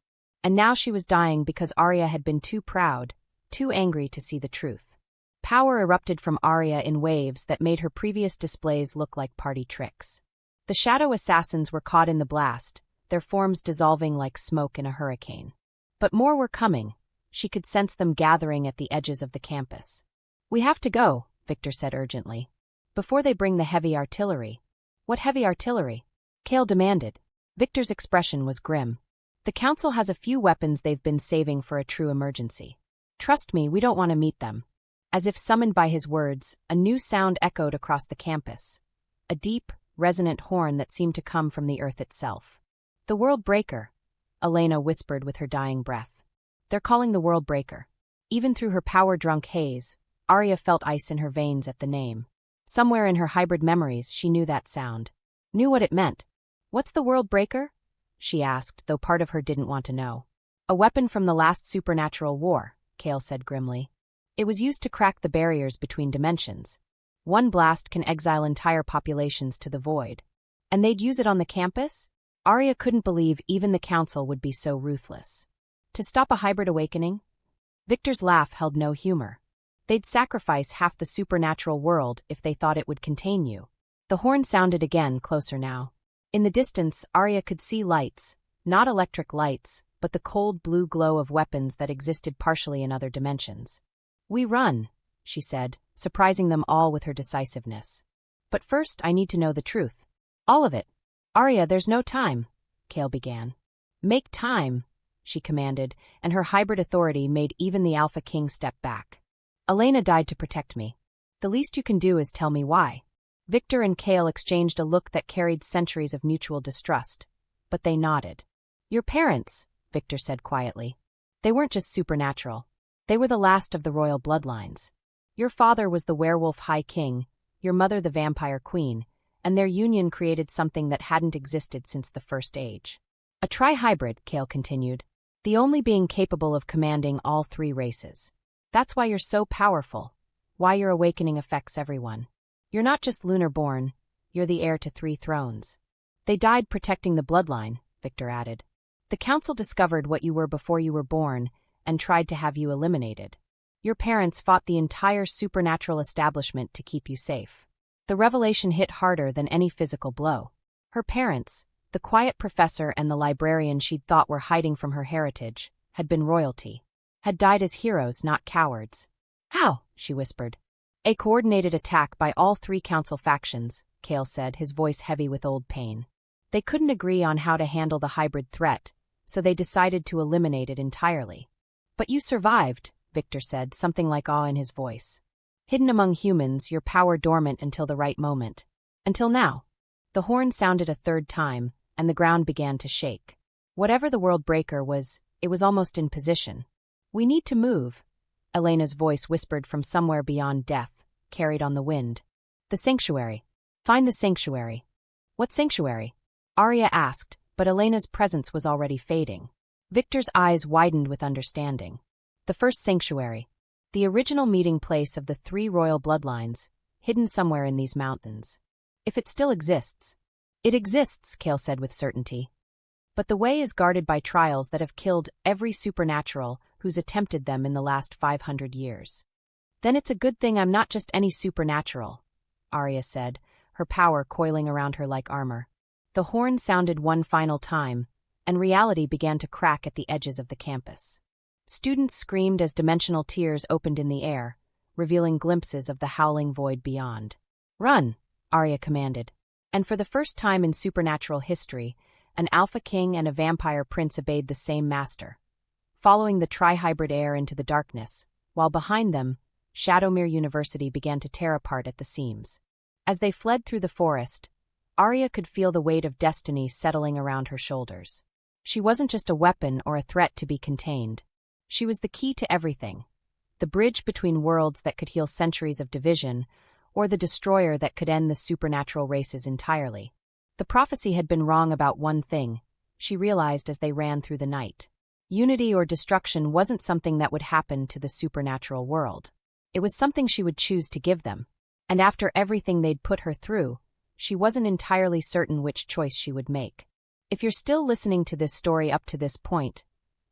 A: And now she was dying because Arya had been too proud, too angry to see the truth. Power erupted from Arya in waves that made her previous displays look like party tricks. The shadow assassins were caught in the blast, their forms dissolving like smoke in a hurricane. But more were coming. She could sense them gathering at the edges of the campus. We have to go, Victor said urgently. Before they bring the heavy artillery. What heavy artillery? Cale demanded. Victor's expression was grim. The Council has a few weapons they've been saving for a true emergency. Trust me, we don't want to meet them. As if summoned by his words, a new sound echoed across the campus. A deep, resonant horn that seemed to come from the earth itself. The World Breaker, Elena whispered with her dying breath. They're calling the World Breaker. Even through her power-drunk haze, Arya felt ice in her veins at the name. Somewhere in her hybrid memories, she knew that sound. Knew what it meant. What's the World Breaker? She asked, though part of her didn't want to know. A weapon from the last supernatural war, Cale said grimly. It was used to crack the barriers between dimensions. One blast can exile entire populations to the void. And they'd use it on the campus? Arya couldn't believe even the Council would be so ruthless. To stop a hybrid awakening? Victor's laugh held no humor. They'd sacrifice half the supernatural world if they thought it would contain you. The horn sounded again, closer now. In the distance, Arya could see lights, not electric lights, but the cold blue glow of weapons that existed partially in other dimensions. We run, she said, surprising them all with her decisiveness. But first I need to know the truth. All of it. Arya, there's no time, Cale began. Make time, she commanded, and her hybrid authority made even the Alpha King step back. Elena died to protect me. The least you can do is tell me why. Victor and Cale exchanged a look that carried centuries of mutual distrust, but they nodded. Your parents, Victor said quietly. They weren't just supernatural. They were the last of the royal bloodlines. Your father was the werewolf high king, your mother the vampire queen, and their union created something that hadn't existed since the First Age. A tri-hybrid, Cale continued, the only being capable of commanding all 3 races. That's why you're so powerful, why your awakening affects everyone. You're not just lunar-born, you're the heir to 3 thrones. They died protecting the bloodline, Victor added. The Council discovered what you were before you were born and tried to have you eliminated. Your parents fought the entire supernatural establishment to keep you safe. The revelation hit harder than any physical blow. Her parents, the quiet professor and the librarian she'd thought were hiding from her heritage, had been royalty. Had died as heroes, not cowards. How? She whispered. A coordinated attack by all 3 Council factions, Cale said, his voice heavy with old pain. They couldn't agree on how to handle the hybrid threat, so they decided to eliminate it entirely. But you survived, Victor said, something like awe in his voice. Hidden among humans, your power dormant until the right moment. Until now. The horn sounded a 3rd time, and the ground began to shake. Whatever the World Breaker was, it was almost in position. We need to move, Elena's voice whispered from somewhere beyond death, carried on the wind. The sanctuary. Find the sanctuary. What sanctuary? Arya asked, but Elena's presence was already fading. Victor's eyes widened with understanding. The first sanctuary. The original meeting place of the 3 royal bloodlines, hidden somewhere in these mountains. If it still exists. It exists, Cale said with certainty. But the way is guarded by trials that have killed every supernatural who's attempted them in the last 500 years. Then it's a good thing I'm not just any supernatural, Arya said, her power coiling around her like armor. The horn sounded one final time, and reality began to crack at the edges of the campus. Students screamed as dimensional tears opened in the air, revealing glimpses of the howling void beyond. "Run!" Arya commanded. And for the first time in supernatural history, an alpha king and a vampire prince obeyed the same master, following the tri-hybrid heir into the darkness, while behind them, Shadowmere University began to tear apart at the seams. As they fled through the forest, Arya could feel the weight of destiny settling around her shoulders. She wasn't just a weapon or a threat to be contained. She was the key to everything, the bridge between worlds that could heal centuries of division, or the destroyer that could end the supernatural races entirely. The prophecy had been wrong about one thing, she realized as they ran through the night. Unity or destruction wasn't something that would happen to the supernatural world. It was something she would choose to give them. And after everything they'd put her through, she wasn't entirely certain which choice she would make. If you're still listening to this story up to this point,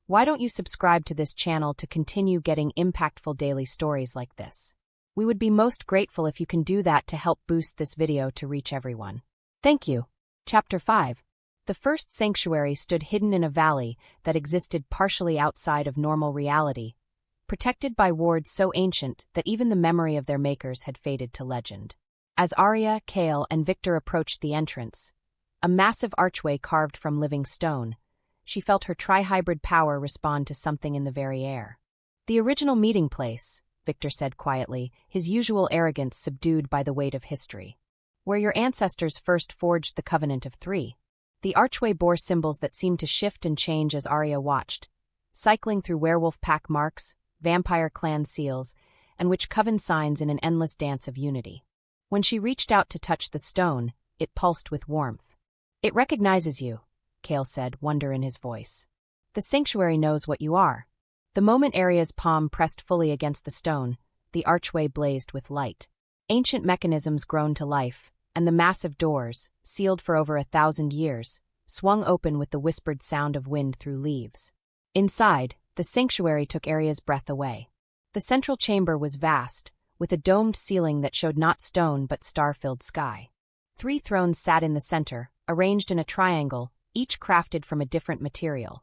A: why don't you subscribe to this channel to continue getting impactful daily stories like this? We would be most grateful if you can do that to help boost this video to reach everyone. Thank you. Chapter 5. The first sanctuary stood hidden in a valley that existed partially outside of normal reality, protected by wards so ancient that even the memory of their makers had faded to legend. As Arya, Kale, and Victor approached the entrance, a massive archway carved from living stone, she felt her tri-hybrid power respond to something in the very air. "The original meeting place," Victor said quietly, his usual arrogance subdued by the weight of history. "Where your ancestors first forged the Covenant of Three." The archway bore symbols that seemed to shift and change as Arya watched, cycling through werewolf pack marks, vampire clan seals, and witch-coven signs in an endless dance of unity. When she reached out to touch the stone, it pulsed with warmth. "It recognizes you," Kale said, wonder in his voice. "The sanctuary knows what you are." The moment Arya's palm pressed fully against the stone, the archway blazed with light. Ancient mechanisms grown to life, and the massive doors, sealed for over 1,000 years, swung open with the whispered sound of wind through leaves. Inside, the sanctuary took Arya's breath away. The central chamber was vast, with a domed ceiling that showed not stone but star-filled sky. 3 thrones sat in the center, arranged in a triangle, each crafted from a different material.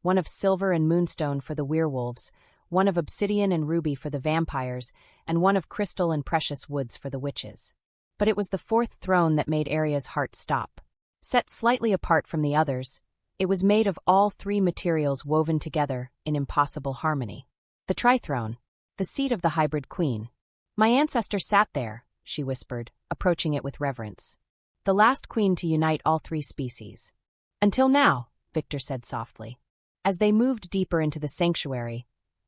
A: One of silver and moonstone for the werewolves, one of obsidian and ruby for the vampires, and one of crystal and precious woods for the witches. But it was the 4th throne that made Arya's heart stop. Set slightly apart from the others, it was made of all 3 materials woven together in impossible harmony. The Tri-Throne, the seat of the hybrid queen. "My ancestor sat there," she whispered, approaching it with reverence. "The last queen to unite all 3 species." "Until now," Victor said softly. As they moved deeper into the sanctuary,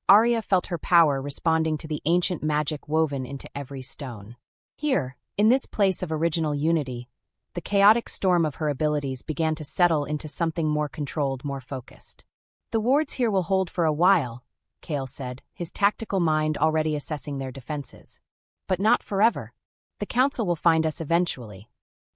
A: Arya felt her power responding to the ancient magic woven into every stone. Here, in this place of original unity, the chaotic storm of her abilities began to settle into something more controlled, more focused. "The wards here will hold for a while," Kale said, his tactical mind already assessing their defenses. "But not forever. The council will find us eventually.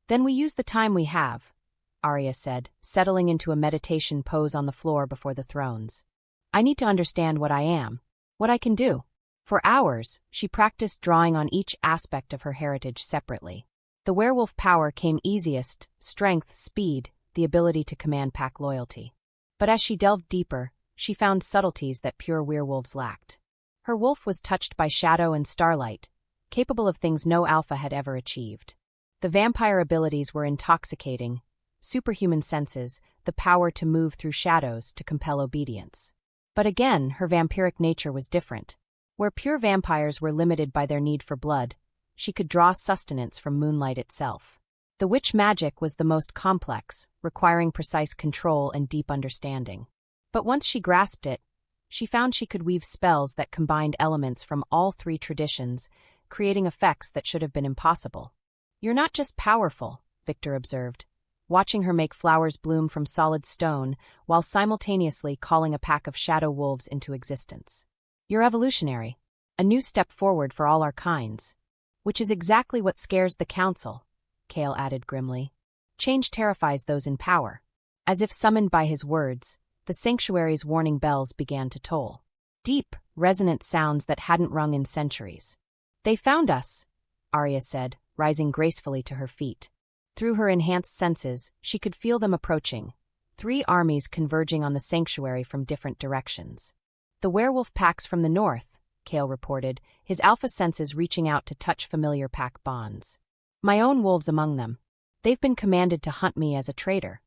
A: Then we use the time we have," Arya said, settling into a meditation pose on the floor before the thrones. "I need to understand what I am, what I can do." For hours, she practiced drawing on each aspect of her heritage separately. The werewolf power came easiest: strength, speed, the ability to command pack loyalty. But as she delved deeper, she found subtleties that pure werewolves lacked. Her wolf was touched by shadow and starlight, capable of things no alpha had ever achieved. The vampire abilities were intoxicating: superhuman senses, the power to move through shadows to compel obedience. But again, her vampiric nature was different. Where pure vampires were limited by their need for blood, she could draw sustenance from moonlight itself. The witch magic was the most complex, requiring precise control and deep understanding. But once she grasped it, she found she could weave spells that combined elements from all 3 traditions, creating effects that should have been impossible. "You're not just powerful," Victor observed, watching her make flowers bloom from solid stone while simultaneously calling a pack of shadow wolves into existence. "You're evolutionary, a new step forward for all our kinds." "Which is exactly what scares the council," Kale added grimly. "Change terrifies those in power. As if summoned by his words, the sanctuary's warning bells began to toll. Deep, resonant sounds that hadn't rung in centuries. "They found us," Arya said, rising gracefully to her feet. Through her enhanced senses, she could feel them approaching, 3 armies converging on the sanctuary from different directions. "The werewolf packs from the north," Kale reported, his alpha senses reaching out to touch familiar pack bonds. "My own wolves among them. They've been commanded to hunt me as a traitor."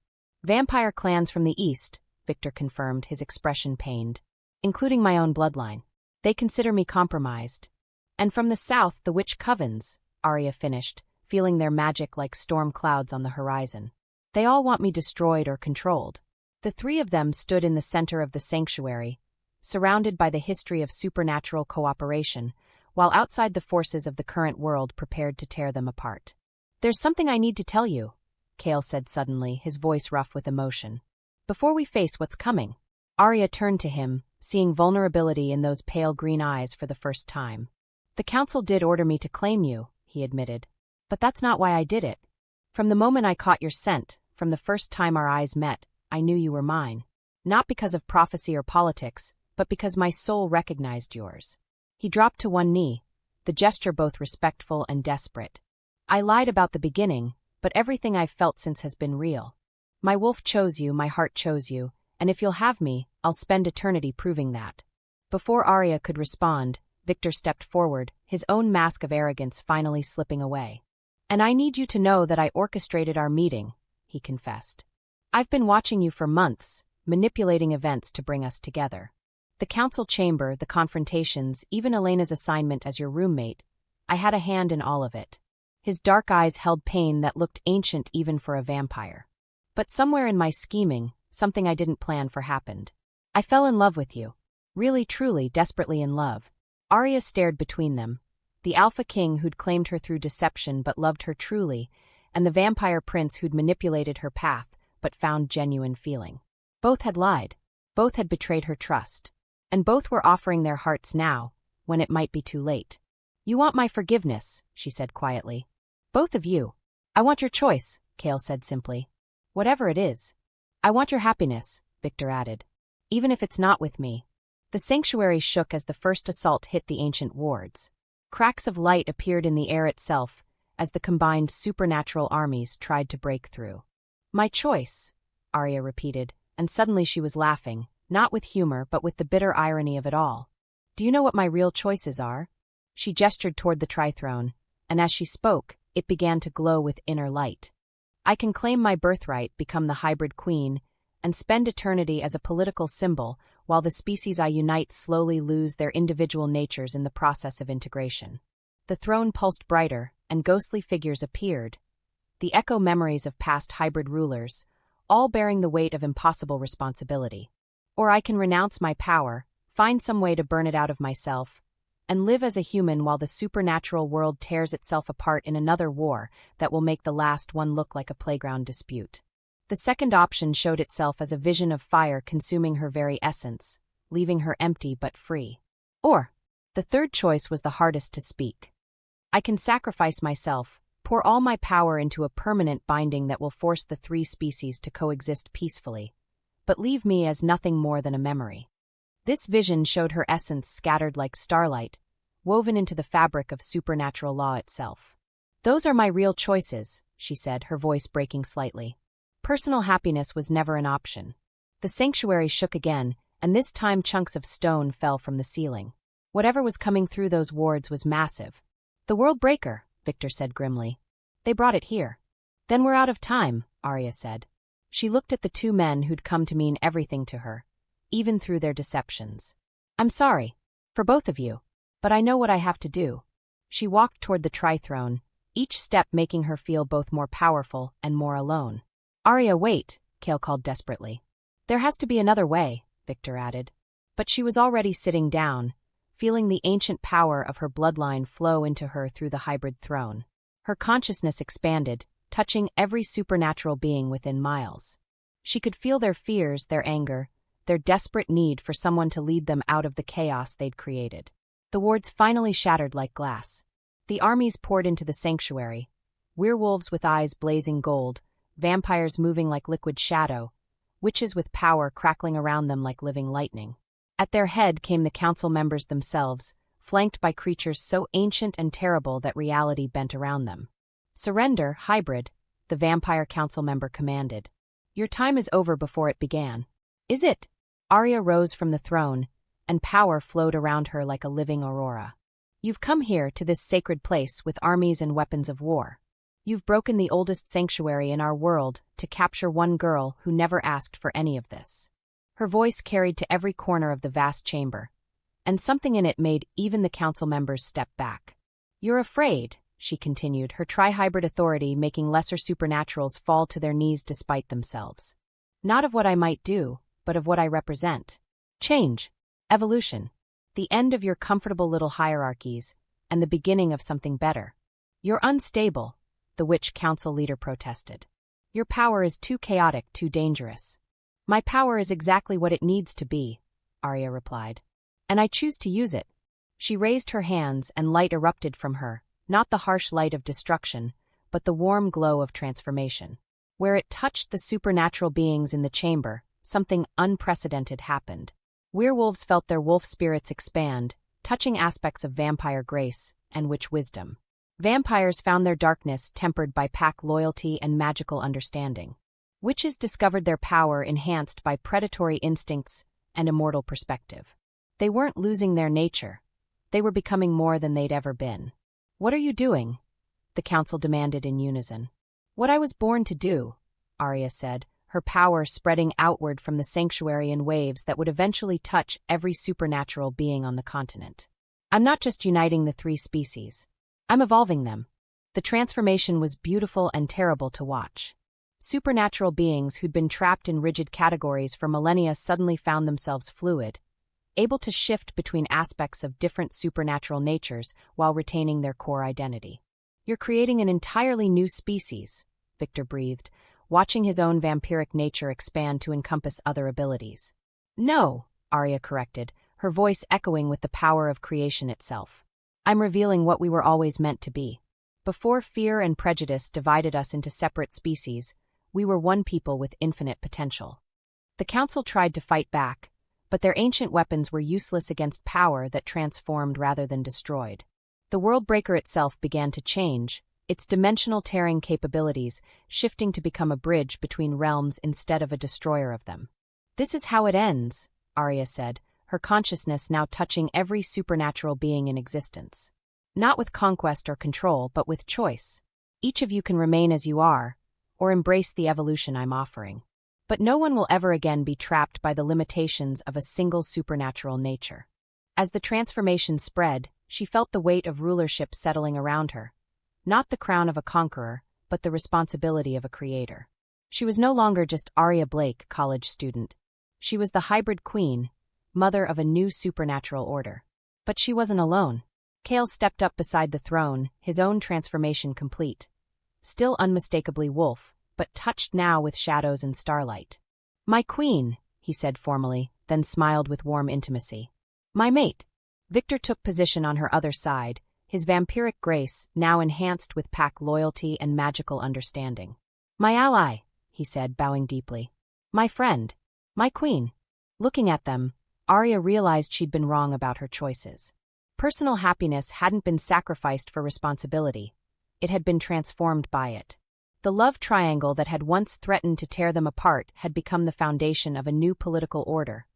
A: "Vampire clans from the east," Victor confirmed, his expression pained. "Including my own bloodline. They consider me compromised." "And from the south the witch covens," Arya finished, feeling their magic like storm clouds on the horizon. "They all want me destroyed or controlled." The 3 of them stood in the center of the sanctuary, surrounded by the history of supernatural cooperation, while outside the forces of the current world prepared to tear them apart. "There's something I need to tell you," Kale said suddenly, his voice rough with emotion. "Before we face what's coming." Arya turned to him, seeing vulnerability in those pale green eyes for the first time. "The council did order me to claim you," he admitted. "But that's not why I did it. From the moment I caught your scent, from the first time our eyes met, I knew you were mine. Not because of prophecy or politics, but because my soul recognized yours." He dropped to one knee, the gesture both respectful and desperate. "I lied about the beginning, but everything I've felt since has been real. My wolf chose you, my heart chose you, and if you'll have me, I'll spend eternity proving that." Before Arya could respond, Victor stepped forward, his own mask of arrogance finally slipping away. "And I need you to know that I orchestrated our meeting," he confessed. "I've been watching you for months, manipulating events to bring us together. The council chamber, the confrontations, even Elena's assignment as your roommate, I had a hand in all of it." His dark eyes held pain that looked ancient even for a vampire. "But somewhere in my scheming, something I didn't plan for happened. I fell in love with you. Really, truly, desperately in love." Arya stared between them. The Alpha King who'd claimed her through deception but loved her truly, and the vampire prince who'd manipulated her path but found genuine feeling. Both had lied. Both had betrayed her trust. And both were offering their hearts now, when it might be too late. "You want my forgiveness," she said quietly. "Both of you." "I want your choice," Kale said simply. "Whatever it is." "I want your happiness," Victor added. "Even if it's not with me." The sanctuary shook as the first assault hit the ancient wards. Cracks of light appeared in the air itself as the combined supernatural armies tried to break through. "My choice," Arya repeated, and suddenly she was laughing, not with humor but with the bitter irony of it all. "Do you know what my real choices are?" She gestured toward the trithrone, and as she spoke, it began to glow with inner light. "I can claim my birthright, become the hybrid queen, and spend eternity as a political symbol while the species I unite slowly lose their individual natures in the process of integration." The throne pulsed brighter, and ghostly figures appeared, the echo memories of past hybrid rulers, all bearing the weight of impossible responsibility. "Or I can renounce my power, find some way to burn it out of myself, and live as a human while the supernatural world tears itself apart in another war that will make the last one look like a playground dispute." The second option showed itself as a vision of fire consuming her very essence, leaving her empty but free. Or, the third choice was the hardest to speak. "I can sacrifice myself, pour all my power into a permanent binding that will force the 3 species to coexist peacefully, but leave me as nothing more than a memory." This vision showed her essence scattered like starlight, woven into the fabric of supernatural law itself. "Those are my real choices," she said, her voice breaking slightly. Personal happiness was never an option. The sanctuary shook again, and this time chunks of stone fell from the ceiling. Whatever was coming through those wards was massive. "The world breaker," Victor said grimly. "They brought it here." "Then we're out of time," Arya said. She looked at the 2 men who'd come to mean everything to her, even through their deceptions. "I'm sorry. For both of you. But I know what I have to do." She walked toward the trithrone, each step making her feel both more powerful and more alone. "Arya, wait," Kale called desperately. "There has to be another way," Victor added. But she was already sitting down, feeling the ancient power of her bloodline flow into her through the hybrid throne. Her consciousness expanded, touching every supernatural being within miles. She could feel their fears, their anger, their desperate need for someone to lead them out of the chaos they'd created. The wards finally shattered like glass. The armies poured into the sanctuary, werewolves with eyes blazing gold, vampires moving like liquid shadow, witches with power crackling around them like living lightning. At their head came the council members themselves, flanked by creatures so ancient and terrible that reality bent around them. "Surrender, hybrid," the vampire council member commanded. "Your time is over before it began." "Is it?" Arya rose from the throne, and power flowed around her like a living aurora. "You've come here to this sacred place with armies and weapons of war. You've broken the oldest sanctuary in our world to capture one girl who never asked for any of this." Her voice carried to every corner of the vast chamber, and something in it made even the council members step back. "You're afraid," she continued, her tri-hybrid authority making lesser supernaturals fall to their knees despite themselves. "Not of what I might do, but of what I represent. Change. Evolution. The end of your comfortable little hierarchies, and the beginning of something better. You're unstable," the witch council leader protested. "Your power is too chaotic, too dangerous." "My power is exactly what it needs to be," Arya replied. "And I choose to use it." She raised her hands and light erupted from her, not the harsh light of destruction, but the warm glow of transformation. Where it touched the supernatural beings in the chamber, something unprecedented happened. Werewolves felt their wolf spirits expand, touching aspects of vampire grace and witch wisdom. Vampires found their darkness tempered by pack loyalty and magical understanding. Witches discovered their power enhanced by predatory instincts and immortal perspective. They weren't losing their nature. They were becoming more than they'd ever been. "What are you doing?" the council demanded in unison. "What I was born to do," Arya said, her power spreading outward from the sanctuary in waves that would eventually touch every supernatural being on the continent. "I'm not just uniting the three species. I'm evolving them." The transformation was beautiful and terrible to watch. Supernatural beings who'd been trapped in rigid categories for millennia suddenly found themselves fluid, able to shift between aspects of different supernatural natures while retaining their core identity. "You're creating an entirely new species," Victor breathed, watching his own vampiric nature expand to encompass other abilities. "No," Arya corrected, her voice echoing with the power of creation itself. "I'm revealing what we were always meant to be. Before fear and prejudice divided us into separate species, we were one people with infinite potential." The council tried to fight back, but their ancient weapons were useless against power that transformed rather than destroyed. The Worldbreaker itself began to change, its dimensional tearing capabilities shifting to become a bridge between realms instead of a destroyer of them. "This is how it ends," Arya said, her consciousness now touching every supernatural being in existence. "Not with conquest or control, but with choice. Each of you can remain as you are, or embrace the evolution I'm offering. But no one will ever again be trapped by the limitations of a single supernatural nature." As the transformation spread, she felt the weight of rulership settling around her. Not the crown of a conqueror, but the responsibility of a creator. She was no longer just Arya Blake, college student. She was the hybrid queen, mother of a new supernatural order. But she wasn't alone. Kale stepped up beside the throne, his own transformation complete. Still unmistakably wolf, but touched now with shadows and starlight. "My queen," he said formally, then smiled with warm intimacy. "My mate." Victor took position on her other side, his vampiric grace now enhanced with pack loyalty and magical understanding. "My ally," he said, bowing deeply. "My friend. My queen." Looking at them, Arya realized she'd been wrong about her choices. Personal happiness hadn't been sacrificed for responsibility. It had been transformed by it. The love triangle that had once threatened to tear them apart had become the foundation of a new political order,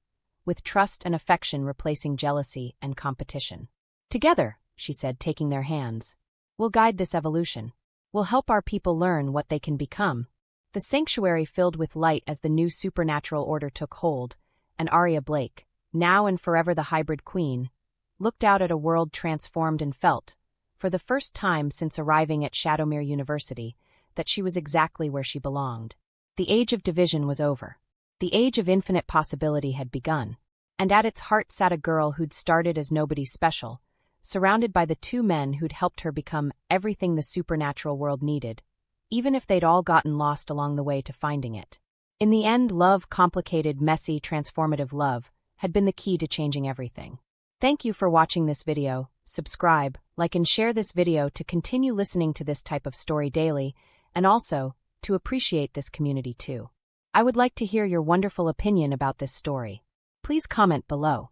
A: with trust and affection replacing jealousy and competition. "Together," she said, taking their hands, "we'll guide this evolution. We'll help our people learn what they can become." The sanctuary filled with light as the new supernatural order took hold, and Arya Blake, now and forever the hybrid queen, looked out at a world transformed and felt, for the first time since arriving at Shadowmere University, that she was exactly where she belonged. The age of division was over. The age of infinite possibility had begun, and at its heart sat a girl who'd started as nobody special, surrounded by the two men who'd helped her become everything the supernatural world needed, even if they'd all gotten lost along the way to finding it. In the end, love, complicated, messy, transformative love, had been the key to changing everything. Thank you for watching this video. Subscribe, like and share this video to continue listening to this type of story daily, and also to appreciate this community too. I would like to hear your wonderful opinion about this story. Please comment below.